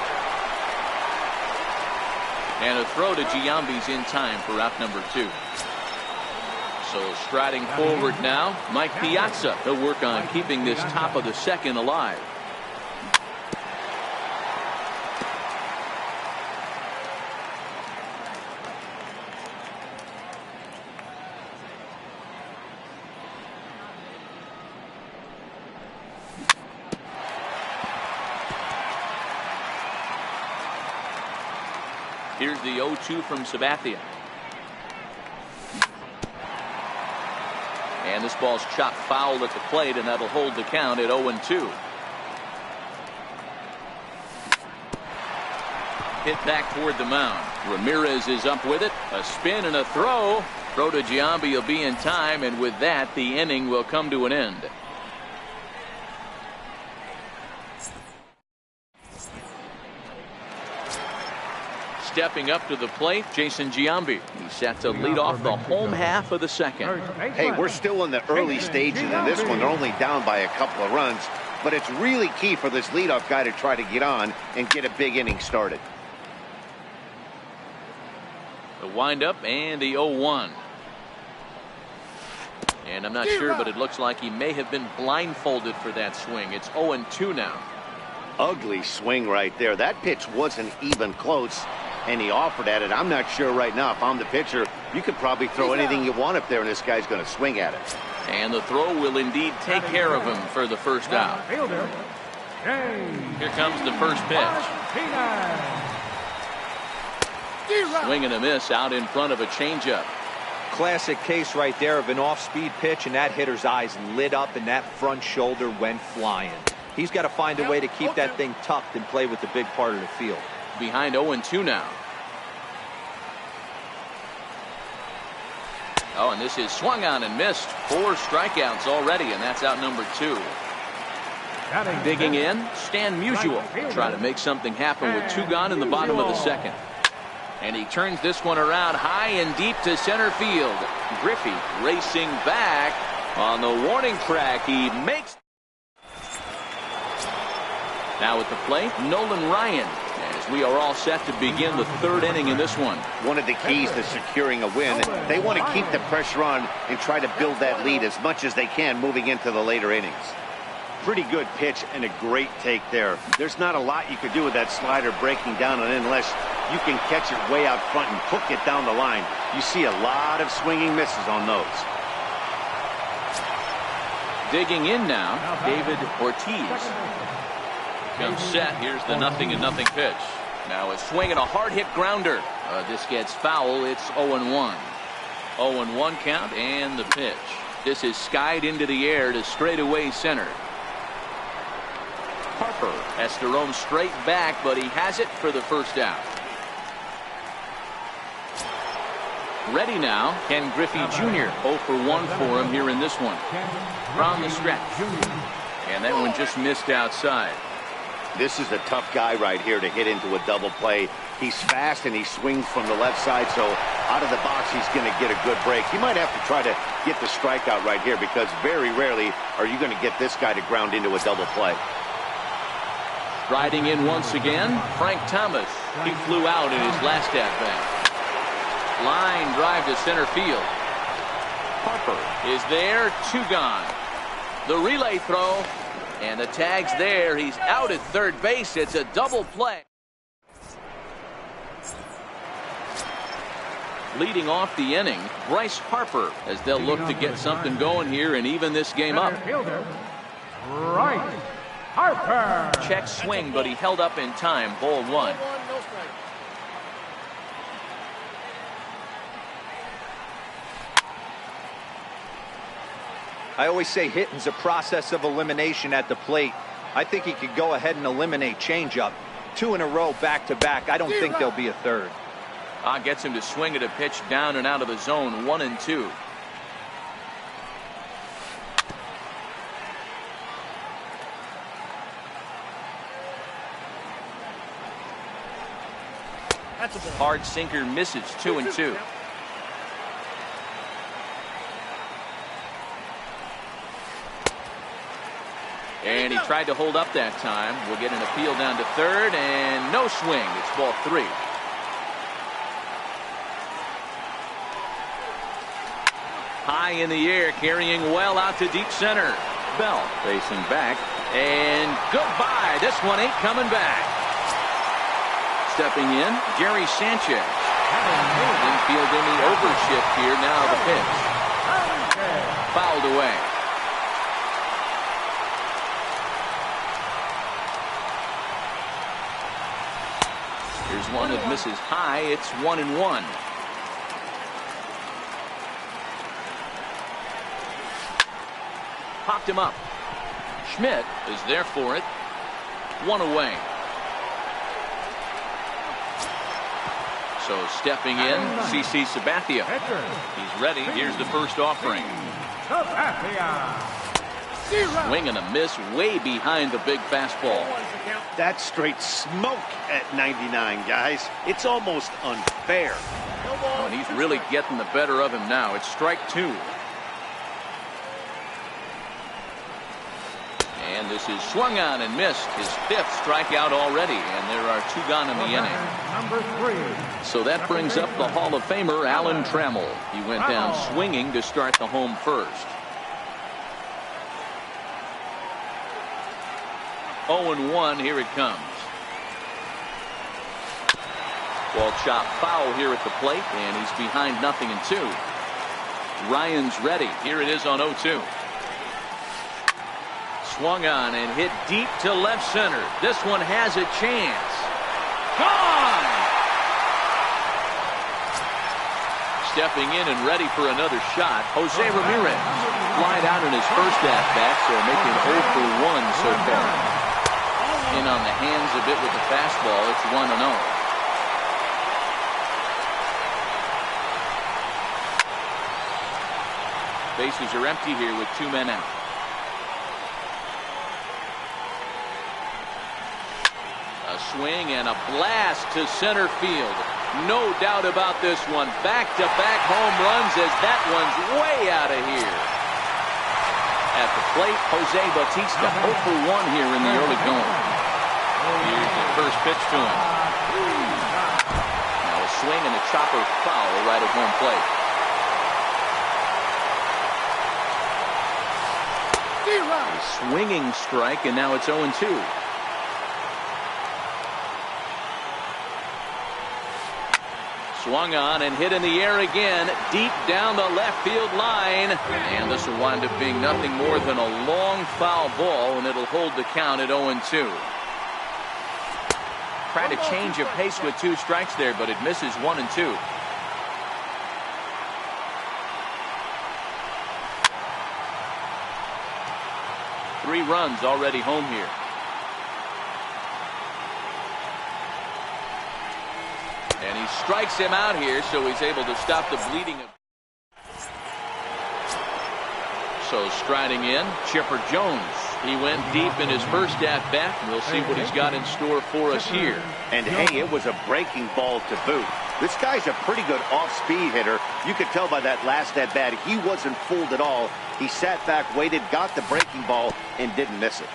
And a throw to Giambi's in time for out number two. So striding forward now, Mike Piazza. He'll work on keeping this top of the second alive. Here's the 0-2 from Sabathia. And this ball's chopped foul at the plate, and that'll hold the count at 0-2. hit back toward the mound. Ramirez is up with it. A spin and a throw. Throw to Giambi will be in time, and with that, the inning will come to an end. Stepping up to the plate, Jason Giambi. He's set to lead off the home half of the second. Hey, we're still in the early stages in this one. They're only down by a couple of runs, but it's really key for this leadoff guy to try to get on and get a big inning started. The windup and the 0-1. And I'm not sure, but it looks like he may have been blindfolded for that swing. It's 0-2 now. Ugly swing right there. That pitch wasn't even close, and he offered at it. I'm not sure right now, if I'm the pitcher, you could probably throw anything you want up there, and this guy's going to swing at it. And the throw will indeed take care of him for the first out. Here comes the first pitch. Swing and a miss out in front of a changeup. Classic case right there of an off-speed pitch, and that hitter's eyes lit up and that front shoulder went flying. He's got to find a way to keep that thing tucked and play with the big part of the field. Behind 0-2 now. Oh, and this is swung on and missed. 4 strikeouts already, and that's out number 2. Digging in, Stan Musial, trying to make something happen with 2 gone in the bottom of the second. And he turns this one around high and deep to center field. Griffey racing back on the warning track. He makes. Now at the plate, Nolan Ryan, as we are all set to begin the 3rd inning in this one. One of the keys to securing a win, they want to keep the pressure on and try to build that lead as much as they can moving into the later innings. Pretty good pitch and a great take there. There's not a lot you could do with that slider breaking down and in unless you can catch it way out front and hook it down the line. You see a lot of swinging misses on those. Digging in now, David Ortiz. Comes set. Here's the 0-0 pitch. Now a swing and a hard hit grounder. This gets foul. It's 0-1. 0-1 count and the pitch. This is skied into the air to straightaway center. Harper has to roam straight back, but he has it for the first out. Ready now, Ken Griffey Jr. 0 for 1 for him here in this one. From the stretch. And that one just missed outside. This is a tough guy right here to hit into a double play. He's fast and he swings from the left side, so out of the box he's going to get a good break. He might have to try to get the strikeout right here because very rarely are you going to get this guy to ground into a double play. Riding in once again, Frank Thomas. He flew out in his last at-bat. Line drive to center field. Harper is there, 2 gone. The relay throw, and the tag's there. He's out at third base. It's a double play. Leading off the inning, Bryce Harper, as they'll look to get something going here and even this game up. Right. Harper. Check swing, but he held up in time. Ball 1. I always say hitting's a process of elimination at the plate. I think he could go ahead and eliminate changeup. 2 in a row back-to-back. I don't think there'll be a third. Gets him to swing at a pitch down and out of the zone. 1-2. Hard sinker misses. 2-2. And he tried to hold up that time. We'll get an appeal down to third, and no swing. It's ball 3. High in the air, carrying well out to deep center. Bell facing back, and goodbye. This one ain't coming back. Stepping in, Gary Sanchez. Infield in the overshift here. Now the pitch. Fouled away. Here's one that misses high. It's 1-1. Popped him up. Schmidt is there for it. 1 away. So stepping in, CC Sabathia. He's ready. Here's the first offering. Swing and a miss way behind the big fastball. That's straight smoke at 99, guys. It's almost unfair. And he's really getting the better of him now. It's strike two. And this is swung on and missed. His fifth strikeout already, and there are two gone in the inning. So that brings up the Hall of Famer Alan Trammell. He went down swinging to start the home first. 0-1, here it comes. Ball chopped foul here at the plate, and he's behind 0-2. Ryan's ready. Here it is on 0-2. Swung on and hit deep to left center. This one has a chance. Gone! Stepping in and ready for another shot, Jose Ramirez. Flied out in his first at-bat, so making 0 for 1 so far. In on the hands a bit with the fastball. It's 1-0. Bases are empty here with 2 men out. A swing and a blast to center field. No doubt about this one. Back-to-back home runs as that one's way out of here. At the plate, Jose Bautista 0 for 1 here in the early going. Here's the first pitch to him. Now a swing and a chopper foul right at home plate. A swinging strike, and now it's 0-2. Swung on and hit in the air again, deep down the left field line. And this will wind up being nothing more than a long foul ball, and it'll hold the count at 0-2. Tried to change of pace with 2 strikes there, but it misses 1 and 2. Three runs already home here. And he strikes him out here, so he's able to stop the bleeding. So striding in, Chipper Jones. He went deep in his first at-bat. We'll see what he's got in store for us here. And hey, it was a breaking ball to boot. This guy's a pretty good off-speed hitter. You could tell by that last at-bat he wasn't fooled at all. He sat back, waited, got the breaking ball, and didn't miss it.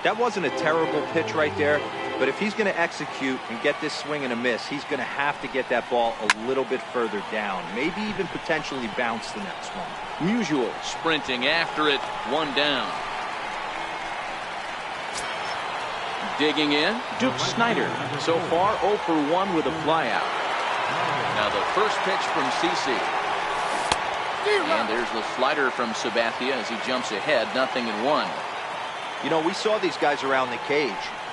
That wasn't a terrible pitch right there, but if he's going to execute and get this swing and a miss, he's going to have to get that ball a little bit further down, maybe even potentially bounce the next one. Musial sprinting after it, 1 down. Digging in, Duke Snider. So far 0 for 1 with a flyout. Now the first pitch from CC. And there's the slider from Sabathia as he jumps ahead, 0-1. You know, we saw these guys around the cage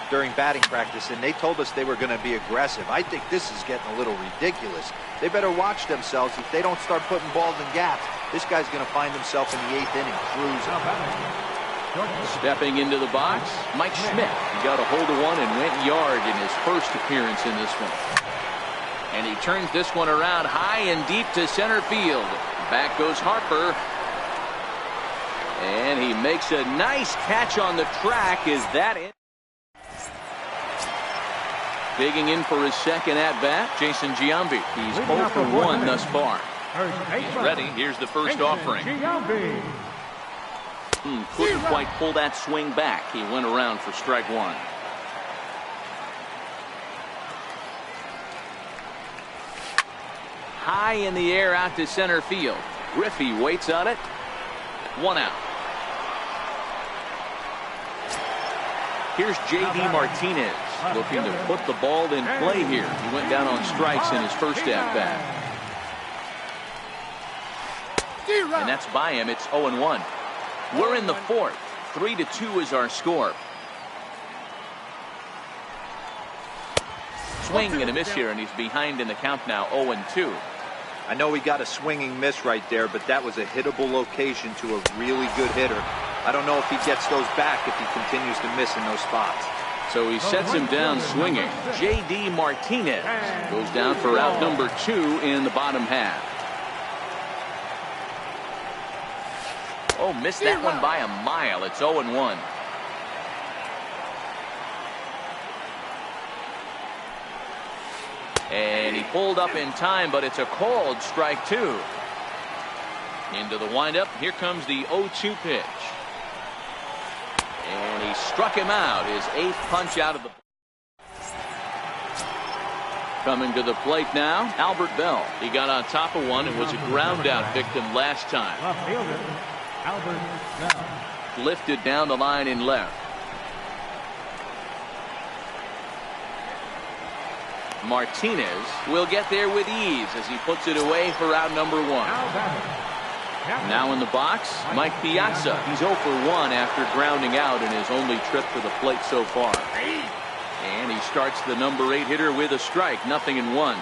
during batting practice, and they told us they were going to be aggressive. I think this is getting a little ridiculous. They better watch themselves. If they don't start putting balls in gaps, this guy's going to find himself in the 8th inning cruising. Stepping into the box, Mike Schmidt. He got a hold of one and went yard in his first appearance in this one. And he turns this one around high and deep to center field. Back goes Harper. And he makes a nice catch on the track. Is that it? Digging in for his second at-bat, Jason Giambi. He's 0 for 1 thus far. He's ready. Here's the first offering. Couldn't quite pull that swing back. He went around for strike 1. High in the air out to center field. Griffey waits on it. 1 out. Here's J.D. Martinez looking to put the ball in play here. He went down on strikes in his first at-bat. And that's by him. It's 0-1. We're in the 4th. 3-2 is our score. Swing and a miss here, and he's behind in the count now, 0-2. I know he got a swinging miss right there, but that was a hittable location to a really good hitter. I don't know if he gets those back if he continues to miss in those spots. So he sets him down swinging. J.D. Martinez goes down for out number 2 in the bottom half. Oh, missed that one by a mile. It's 0-1. And he pulled up in time, but it's a called strike 2. Into the windup. Here comes the 0-2 pitch. And he struck him out. His 8th punch out of the. Coming to the plate now, Albert Bell. He got on top of one and was a ground out victim last time. Left fielder, Albert Bell. Lifted down the line in left. Martinez will get there with ease as he puts it away for out number 1. Now in the box, Mike Piazza. He's 0 for 1 after grounding out in his only trip to the plate so far. And he starts the number 8 hitter with a strike, 0-1.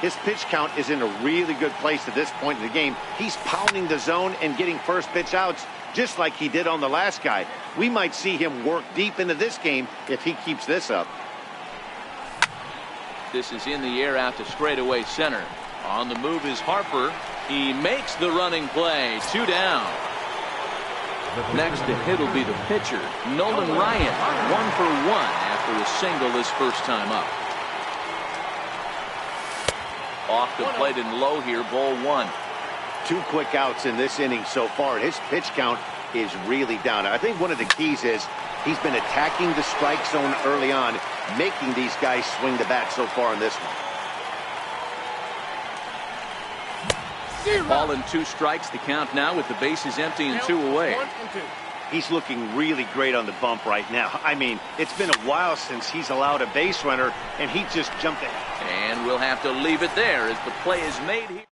His pitch count is in a really good place at this point in the game. He's pounding the zone and getting first pitch outs just like he did on the last guy. We might see him work deep into this game if he keeps this up. This is in the air out to straightaway center. On the move is Harper. He makes the running play. 2 down. Next to hit will be the pitcher, Nolan Ryan. 1 for 1 after a single his first time up. Off the plate and low here, ball 1. 2 quick outs in this inning so far. His pitch count is really down. I think one of the keys is he's been attacking the strike zone early on, making these guys swing the bat so far in this one. Ball and 2 strikes to count now with the bases empty and 2 away. He's looking really great on the bump right now. I mean, it's been a while since he's allowed a base runner, and he just jumped ahead. And we'll have to leave it there as the play is made here.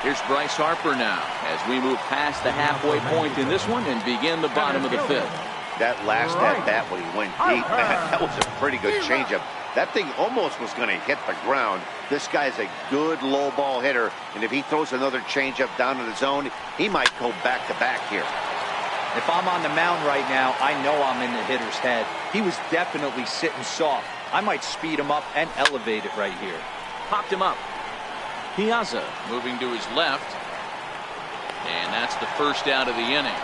Here's Bryce Harper now as we move past the halfway point in this one and begin the bottom of the 5th. That last at bat when he went deep, man, that was a pretty good changeup. That thing almost was going to hit the ground. This guy's a good low ball hitter, and if he throws another changeup down to the zone, he might go back to back here. If I'm on the mound right now, I know I'm in the hitter's head. He was definitely sitting soft. I might speed him up and elevate it right here. Popped him up. Piazza moving to his left. And that's the first out of the inning.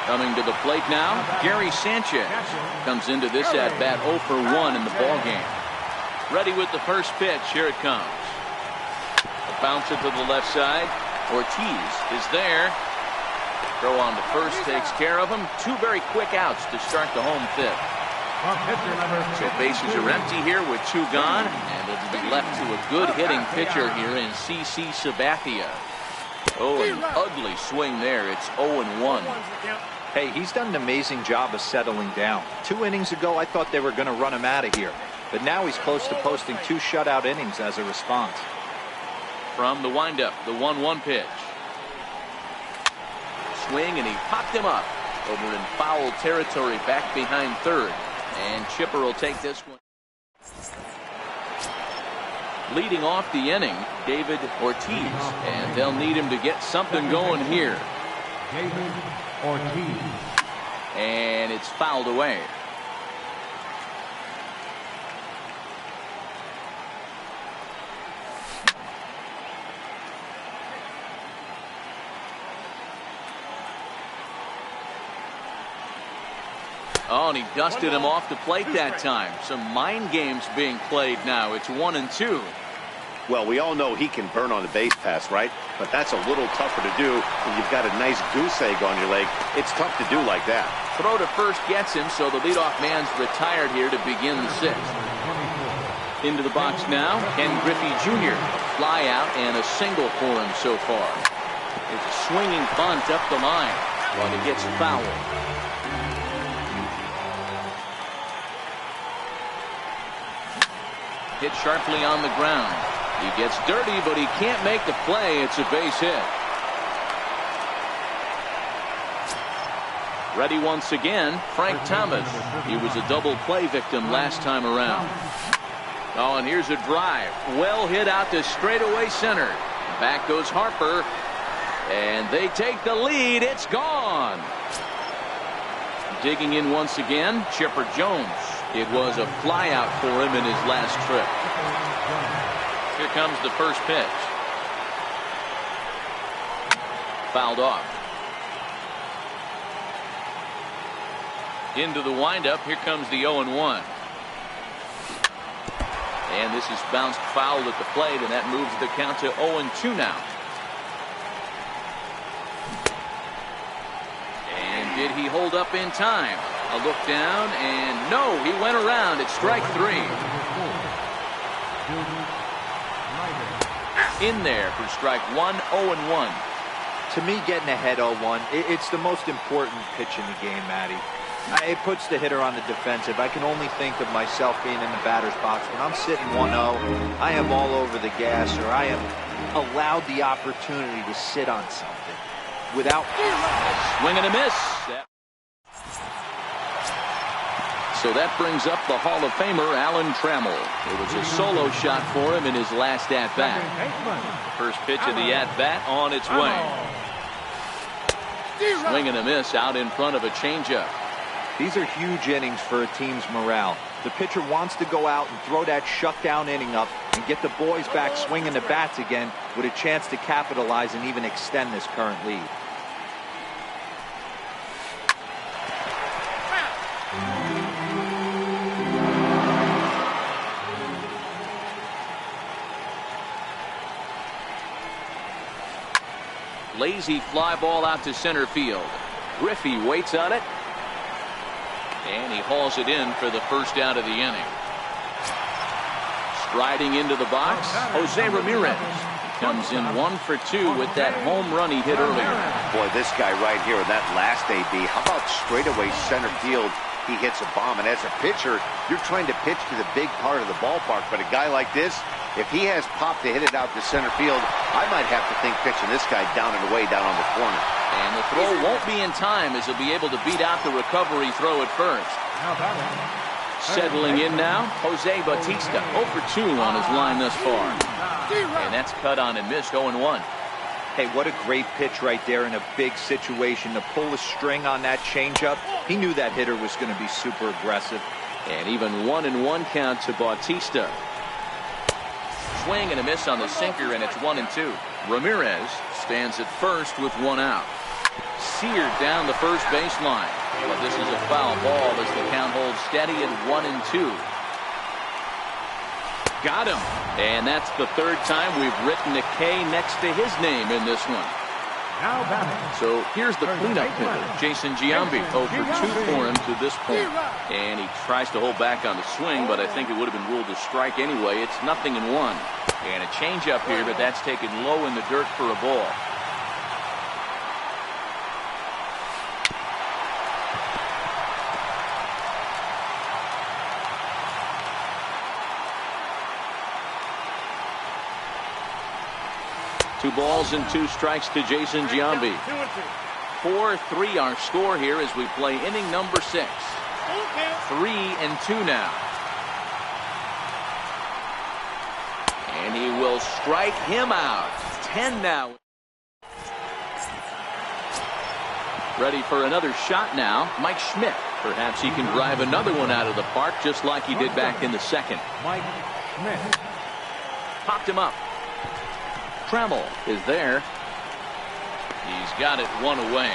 Coming to the plate now, Gary Sanchez comes into this at bat 0 for 1 in the ball game. Ready with the first pitch. Here it comes. A bouncer to the left side. Ortiz is there. Throw on to first takes care of him. 2 very quick outs to start the home 5th. So bases are empty here with 2 gone, and it'll be left to a good hitting pitcher here in C.C. Sabathia. Oh, an ugly swing there. It's 0-1. Hey, he's done an amazing job of settling down. 2 innings ago, I thought they were going to run him out of here. But now he's close to posting 2 shutout innings as a response. From the windup, the 1-1 pitch. Swing, and he popped him up over in foul territory back behind third. And Chipper will take this one. Leading off the inning, David Ortiz. And they'll need him to get something going here. David Ortiz. And it's fouled away. Oh, and he dusted him off the plate that time. Some mind games being played now. It's 1-2. Well, we all know he can burn on the base pass, right? But that's a little tougher to do when you've got a nice goose egg on your leg. It's tough to do like that. Throw to first gets him, so the leadoff man's retired here to begin the 6th. Into the box now, Ken Griffey Jr. Fly out and a single for him so far. It's a swinging bunt up the line, but it gets fouled. Hit sharply on the ground. He gets dirty, but he can't make the play. It's a base hit. Ready once again, Frank Thomas. He was a double play victim last time around. Oh, and here's a drive. Well hit out to straightaway center. Back goes Harper. And they take the lead. It's gone. Digging in once again, Chipper Jones. It was a flyout for him in his last trip. Here comes the first pitch. Fouled off. Into the windup. Here comes the 0-1. And this is bounced foul at the plate, and that moves the count to 0-2 now. And did he hold up in time? A look down, and no, he went around. It's strike 3. In there for strike 1, 0-1. To me, getting ahead 0-1, it's the most important pitch in the game, Matty. It puts the hitter on the defensive. I can only think of myself being in the batter's box. When I'm sitting 1-0, I am all over the gas, or I am allowed the opportunity to sit on something without swing and a miss. So that brings up the Hall of Famer Alan Trammell. It was a solo shot for him in his last at-bat. First pitch of the at-bat on its way. Swing and a miss out in front of a changeup. These are huge innings for a team's morale. The pitcher wants to go out and throw that shutdown inning up and get the boys back swinging the bats again with a chance to capitalize and even extend this current lead. Lazy fly ball out to center field. Griffey waits on it. And he hauls it in for the first out of the inning. Striding into the box, Jose Ramirez. Comes in 1 for 2 with that home run he hit earlier. Boy, this guy right here in that last AB, how about straightaway center field? He hits a bomb, and as a pitcher, you're trying to pitch to the big part of the ballpark, but a guy like this, if he has pop to hit it out to center field, I might have to think pitching this guy down and away down on the corner. And the throw won't be in time as he'll be able to beat out the recovery throw at first. Settling in now, Jose Bautista, 0 for 2 on his line thus far. And that's cut on and missed, 0-1. Hey, what a great pitch right there in a big situation to pull a string on that changeup. He knew that hitter was going to be super aggressive. And even 1-1 count to Bautista. Swing and a miss on the sinker, and it's 1-2. Ramirez stands at first with 1 out. Seared down the first baseline. But this is a foul ball as the count holds steady at 1-2. Got him. And that's the third time we've written a K next to his name in this one. So here's the cleanup hitter, Jason Giambi, 0 for 2 for him to this point. And he tries to hold back on the swing, but I think it would have been ruled a strike anyway. It's 0-1. And a changeup here, but that's taken low in the dirt for a ball. Two balls and 2 strikes to Jason Giambi. 4-3 our score here as we play inning number 6. 3-2 now. And he will strike him out. 10 now. Ready for another shot now, Mike Schmidt. Perhaps he can drive another one out of the park just like he did back in the second. Mike Schmidt. Popped him up. Trammell is there. He's got it 1 away.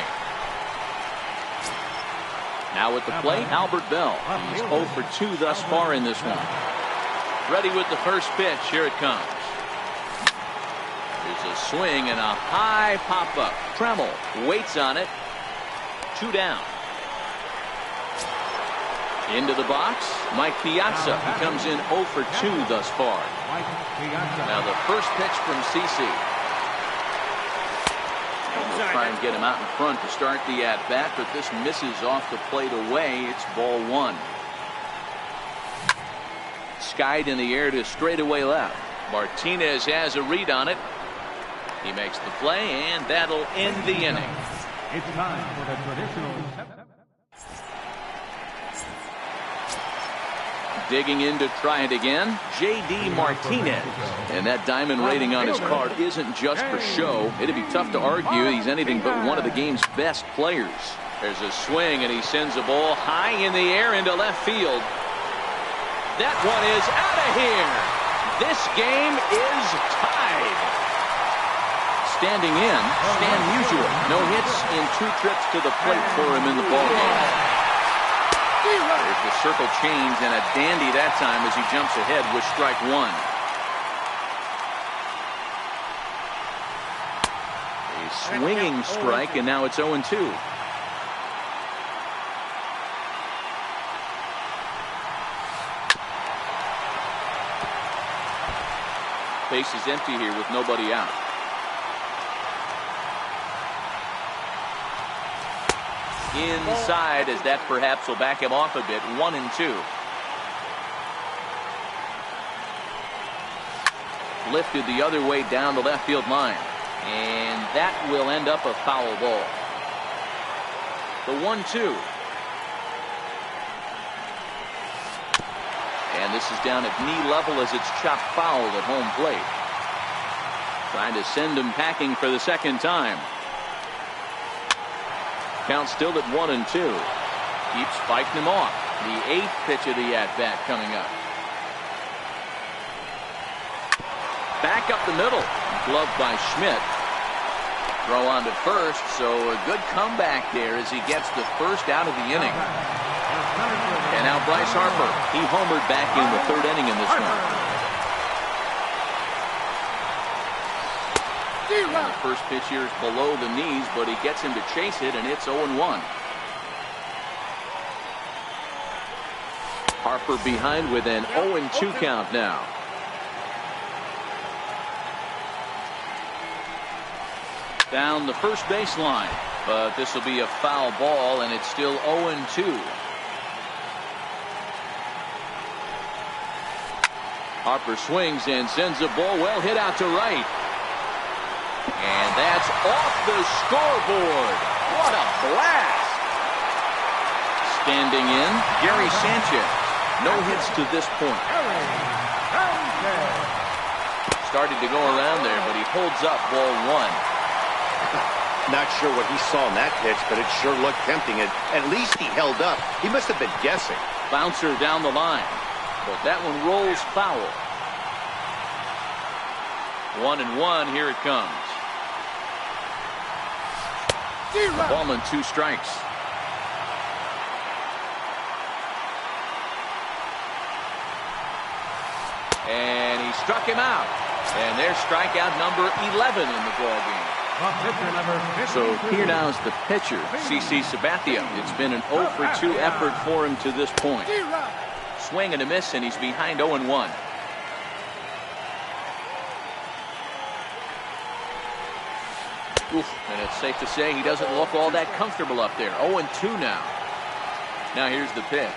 Now at the plate, Albert Bell. He's 0 for 2 thus far in this one. Ready with the first pitch. Here it comes. There's a swing and a high pop-up. Trammell waits on it. 2 down. Into the box, Mike Piazza. He comes in 0 for 2 thus far. Now the first pitch from CeCe. And we'll try and get him out in front to start the at-bat, but this misses off the plate away. It's ball 1. Skied in the air to straightaway left. Martinez has a read on it. He makes the play, and that'll end the inning. It's time for the traditional Digging in to try it again, J.D. Martinez. And that diamond rating on his card isn't just for show. It'd be tough to argue he's anything but one of the game's best players. There's a swing, and he sends a ball high in the air into left field. That one is out of here. This game is tied. Standing in, Stan Musial. No hits in 2 trips to the plate for him in the ballgame. There's the circle change, and a dandy that time as he jumps ahead with strike 1. A swinging strike, and now it's 0-2. Base is empty here with nobody out. Inside, as that perhaps will back him off a bit. 1-2. Lifted the other way down the left field line, and that will end up a foul ball. The 1-2. And this is down at knee level as it's chopped foul at home plate. Trying to send him packing for the second time. Count still at 1-2. Keeps fighting him off. The 8th pitch of the at-bat coming up. Back up the middle. Gloved by Schmidt. Throw on to first, so a good comeback there as he gets the first out of the inning. And now Bryce Harper. He homered back in the 3rd inning in this one. And the first pitch here is below the knees, but he gets him to chase it, and it's 0-1. Harper behind with an 0-2 count now. Down the first baseline, but this will be a foul ball, and it's still 0-2. Harper swings and sends a ball well hit out to right. And that's off the scoreboard. What a blast. Standing in, Gary Sanchez. No hits to this point. Started to go around there, but he holds up ball 1. Not sure what he saw in that pitch, but it sure looked tempting. At least he held up. He must have been guessing. Bouncer down the line, but that one rolls foul. 1-1, here it comes. Ball and 2 strikes. And he struck him out. And there's strikeout number 11 in the ballgame. So here now is the pitcher, CC Sabathia. It's been an 0-for-2 effort for him to this point. Swing and a miss, and he's behind 0-1. And it's safe to say he doesn't look all that comfortable up there. 0-2 now. Now here's the pitch.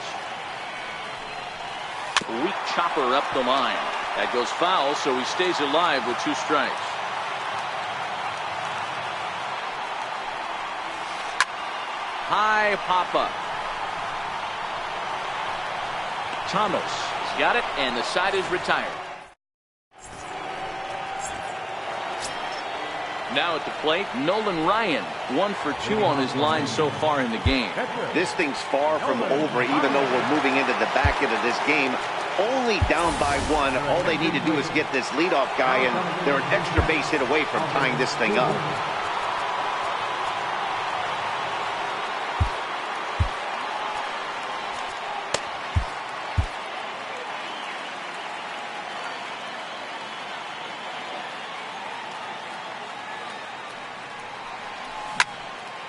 Weak chopper up the line. That goes foul, so he stays alive with 2 strikes. High pop-up. Thomas has got it, and the side is retired. Now at the plate, Nolan Ryan, 1 for 2 on his line so far in the game. This thing's far from over, even though we're moving into the back end of this game. Only down by 1. All they need to do is get this leadoff guy, and they're an extra base hit away from tying this thing up.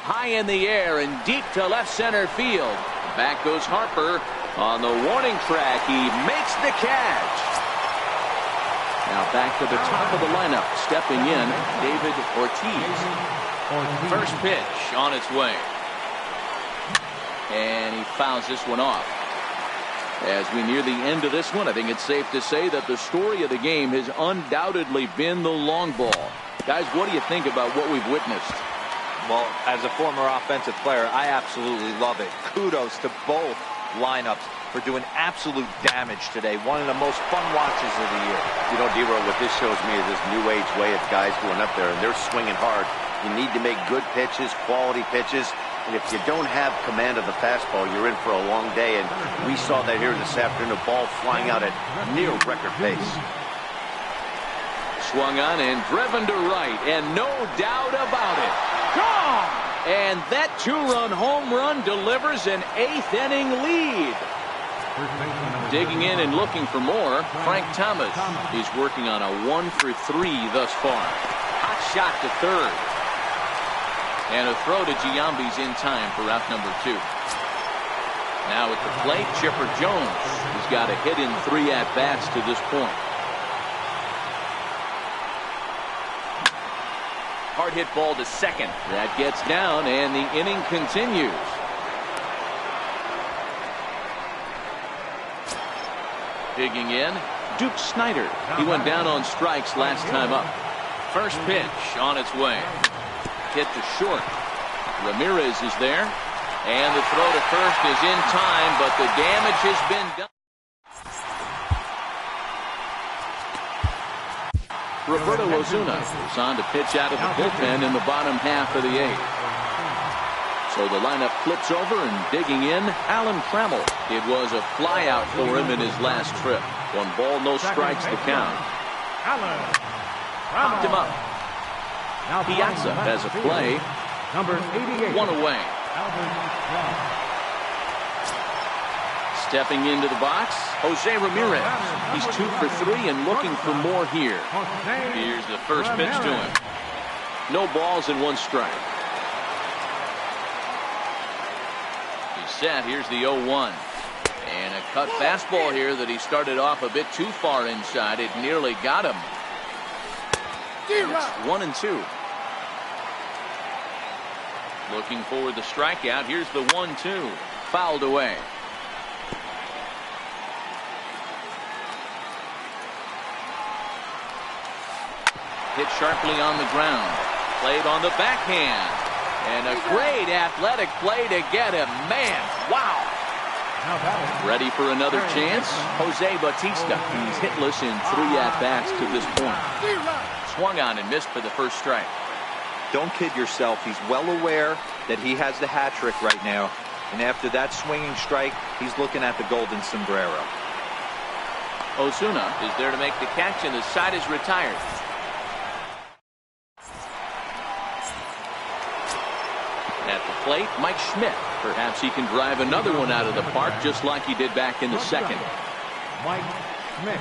High in the air and deep to left center field. Back goes Harper on the warning track. He makes the catch. Now back to the top of the lineup. Stepping in, David Ortiz. First pitch on its way. And he fouls this one off. As we near the end of this one, I think it's safe to say that the story of the game has undoubtedly been the long ball. Guys, what do you think about what we've witnessed? Well, as a former offensive player, I absolutely love it. Kudos to both lineups for doing absolute damage today. One of the most fun watches of the year. You know, D-Roy, what this shows me is this new age way of guys going up there, and they're swinging hard. You need to make good pitches, quality pitches, and if you don't have command of the fastball, you're in for a long day, and we saw that here this afternoon, a ball flying out at near record pace. Swung on and driven to right, and no doubt about it. Gone! And that two-run home run delivers an 8th inning lead. Digging in and looking for more, Frank Thomas. He's working on a 1-for-3 thus far. Hot shot to third. And a throw to Giambi's in time for out number 2. Now at the plate, Chipper Jones. He's got a hit in 3 at-bats to this point. Hard hit ball to second. That gets down, and the inning continues. Digging in, Duke Snider. He went down on strikes last time up. First pitch on its way. Hit to short. Ramirez is there, and the throw to first is in time, but the damage has been done. Roberto Osuna is on to pitch out of the bullpen in the bottom half of the 8th. So the lineup flips over, and digging in, Alan Trammell. It was a flyout for him in his last trip. 1 ball, no strikes to count. Popped him up. Piazza has a play. Number 88. 1 away. Stepping into the box, Jose Ramirez. He's 2 for 3 and looking for more here. Here's the first pitch to him. No balls and 1 strike. He's set. Here's the 0-1. And a cut fastball here that he started off a bit too far inside. It nearly got him. It's 1-2. Looking for the strikeout. Here's the 1-2. Fouled away. Hit sharply on the ground. Played on the backhand. And a great athletic play to get him. Man, wow. Ready for another chance? Jose Bautista. He's hitless in 3 at-bats to this point. Swung on and missed for the first strike. Don't kid yourself. He's well aware that he has the hat trick right now. And after that swinging strike, he's looking at the golden sombrero. Osuna is there to make the catch, and the side is retired. At the plate, Mike Schmidt. Perhaps he can drive another one out of the park just like he did back in the second. Mike Schmidt.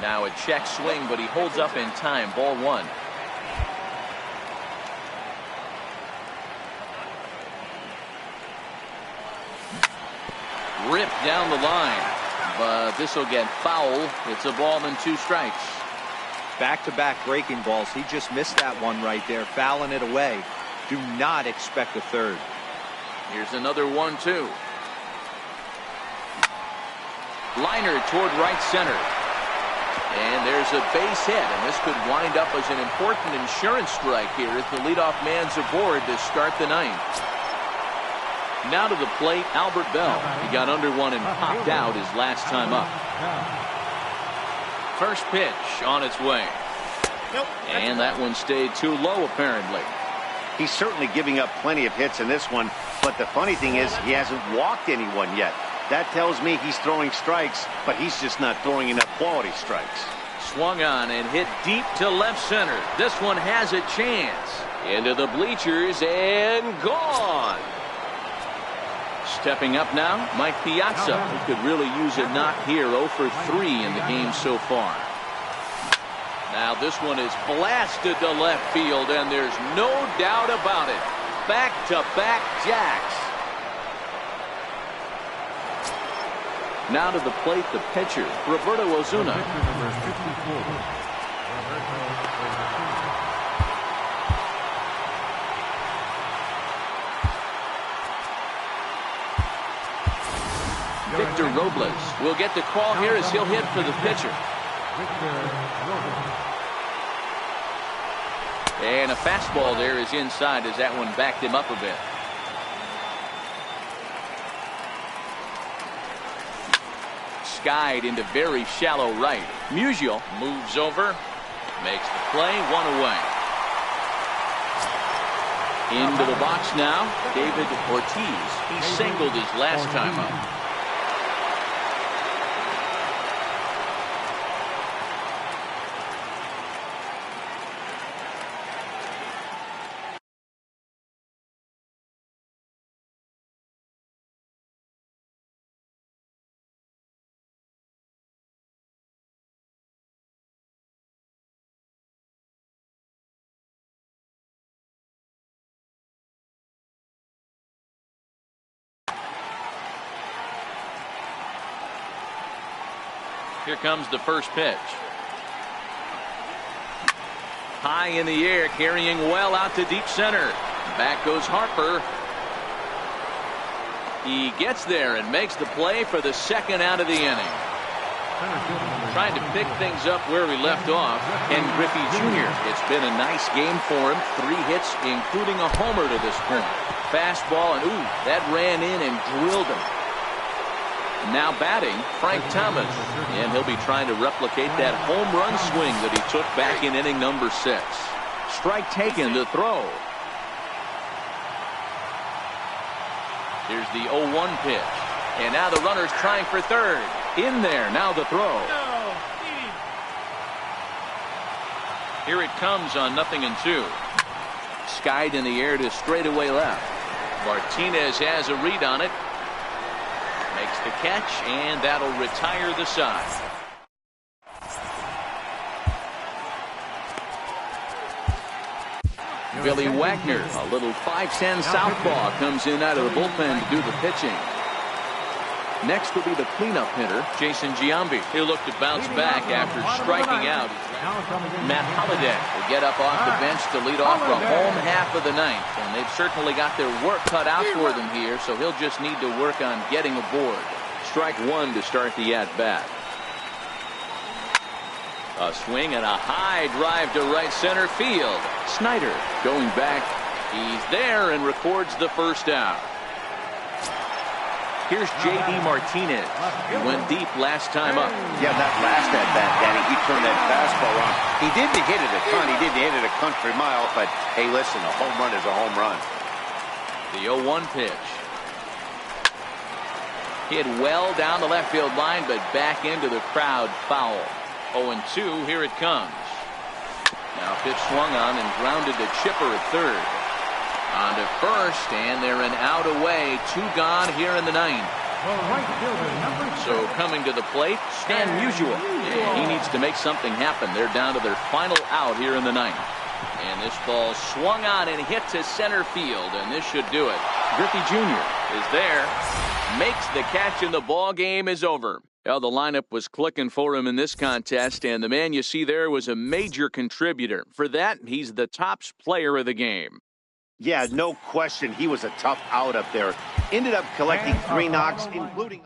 Now a check swing, but he holds up in time. Ball 1. Ripped down the line, but this will get foul. It's a ball and 2 strikes. Back-to-back breaking balls. He just missed that one right there, fouling it away. Do not expect a third. Here's another 1-2. Liner toward right center. And there's a base hit, and this could wind up as an important insurance strike here as the leadoff man's aboard to start the 9th. Now to the plate, Albert Bell. He got under one and popped out his last time up. First pitch on its way. And that one stayed too low, apparently. He's certainly giving up plenty of hits in this one, but the funny thing is he hasn't walked anyone yet. That tells me he's throwing strikes, but he's just not throwing enough quality strikes. Swung on and hit deep to left center. This one has a chance. Into the bleachers and gone. Stepping up now, Mike Piazza, who could really use a knock here. 0 for 3 in the game so far. Now this one is blasted to left field, and there's no doubt about it. Back-to-back jacks. Now to the plate, the pitcher, Roberto Osuna. Victor Robles will get the call here as he'll hit for the pitcher. And a fastball there is inside as that one backed him up a bit. Skied into very shallow right. Musial moves over, makes the play, one away. Into the box now, David Ortiz. He singled his last time up. Here comes the first pitch. High in the air, carrying well out to deep center. Back goes Harper. He gets there and makes the play for the second out of the inning. Trying to pick things up where we left off. Ken Griffey Jr. It's been a nice game for him. 3 hits, including a homer to this point. Fastball, and ooh, that ran in and drilled him. Now batting, Frank Thomas, and he'll be trying to replicate that home run swing that he took back in inning number 6. Strike taken to throw. Here's the 0-1 pitch, and now the runner's trying for third. In there, now the throw. Here it comes on 0-2. Skied in the air to straightaway left. Martinez has a read on it. Makes the catch, and that'll retire the side. Billy Wagner, a little 5'10" southpaw, comes in out of the bullpen to do the pitching. Next will be the cleanup hitter, Jason Giambi. He'll look to bounce back after striking out. Matt Holliday will get up off the bench to lead off the home half of the ninth. And they've certainly got their work cut out for them here, so he'll just need to work on getting aboard. Strike one to start the at-bat. A swing and a high drive to right center field. Snyder going back. He's there and records the first out. Here's J.D. Martinez. He went deep last time up. Yeah, that last at-bat, Danny, he turned that fastball on. He didn't hit it a ton. He didn't hit it a country mile, but hey, listen, a home run is a home run. The 0-1 pitch. Hit well down the left field line, but back into the crowd, foul. 0-2, here it comes. Now pitch swung on and grounded to Chipper at third. On to first, and they're an out away. 2 gone here in the ninth. So coming to the plate, Stan Musial. And he needs to make something happen. They're down to their final out here in the ninth. And this ball swung on and hit to center field, and this should do it. Griffey Jr. is there, makes the catch, and the ball game is over. Well, the lineup was clicking for him in this contest, and the man you see there was a major contributor. For that, he's the top player of the game. Yeah, no question. He was a tough out up there. Ended up collecting 3 knocks, including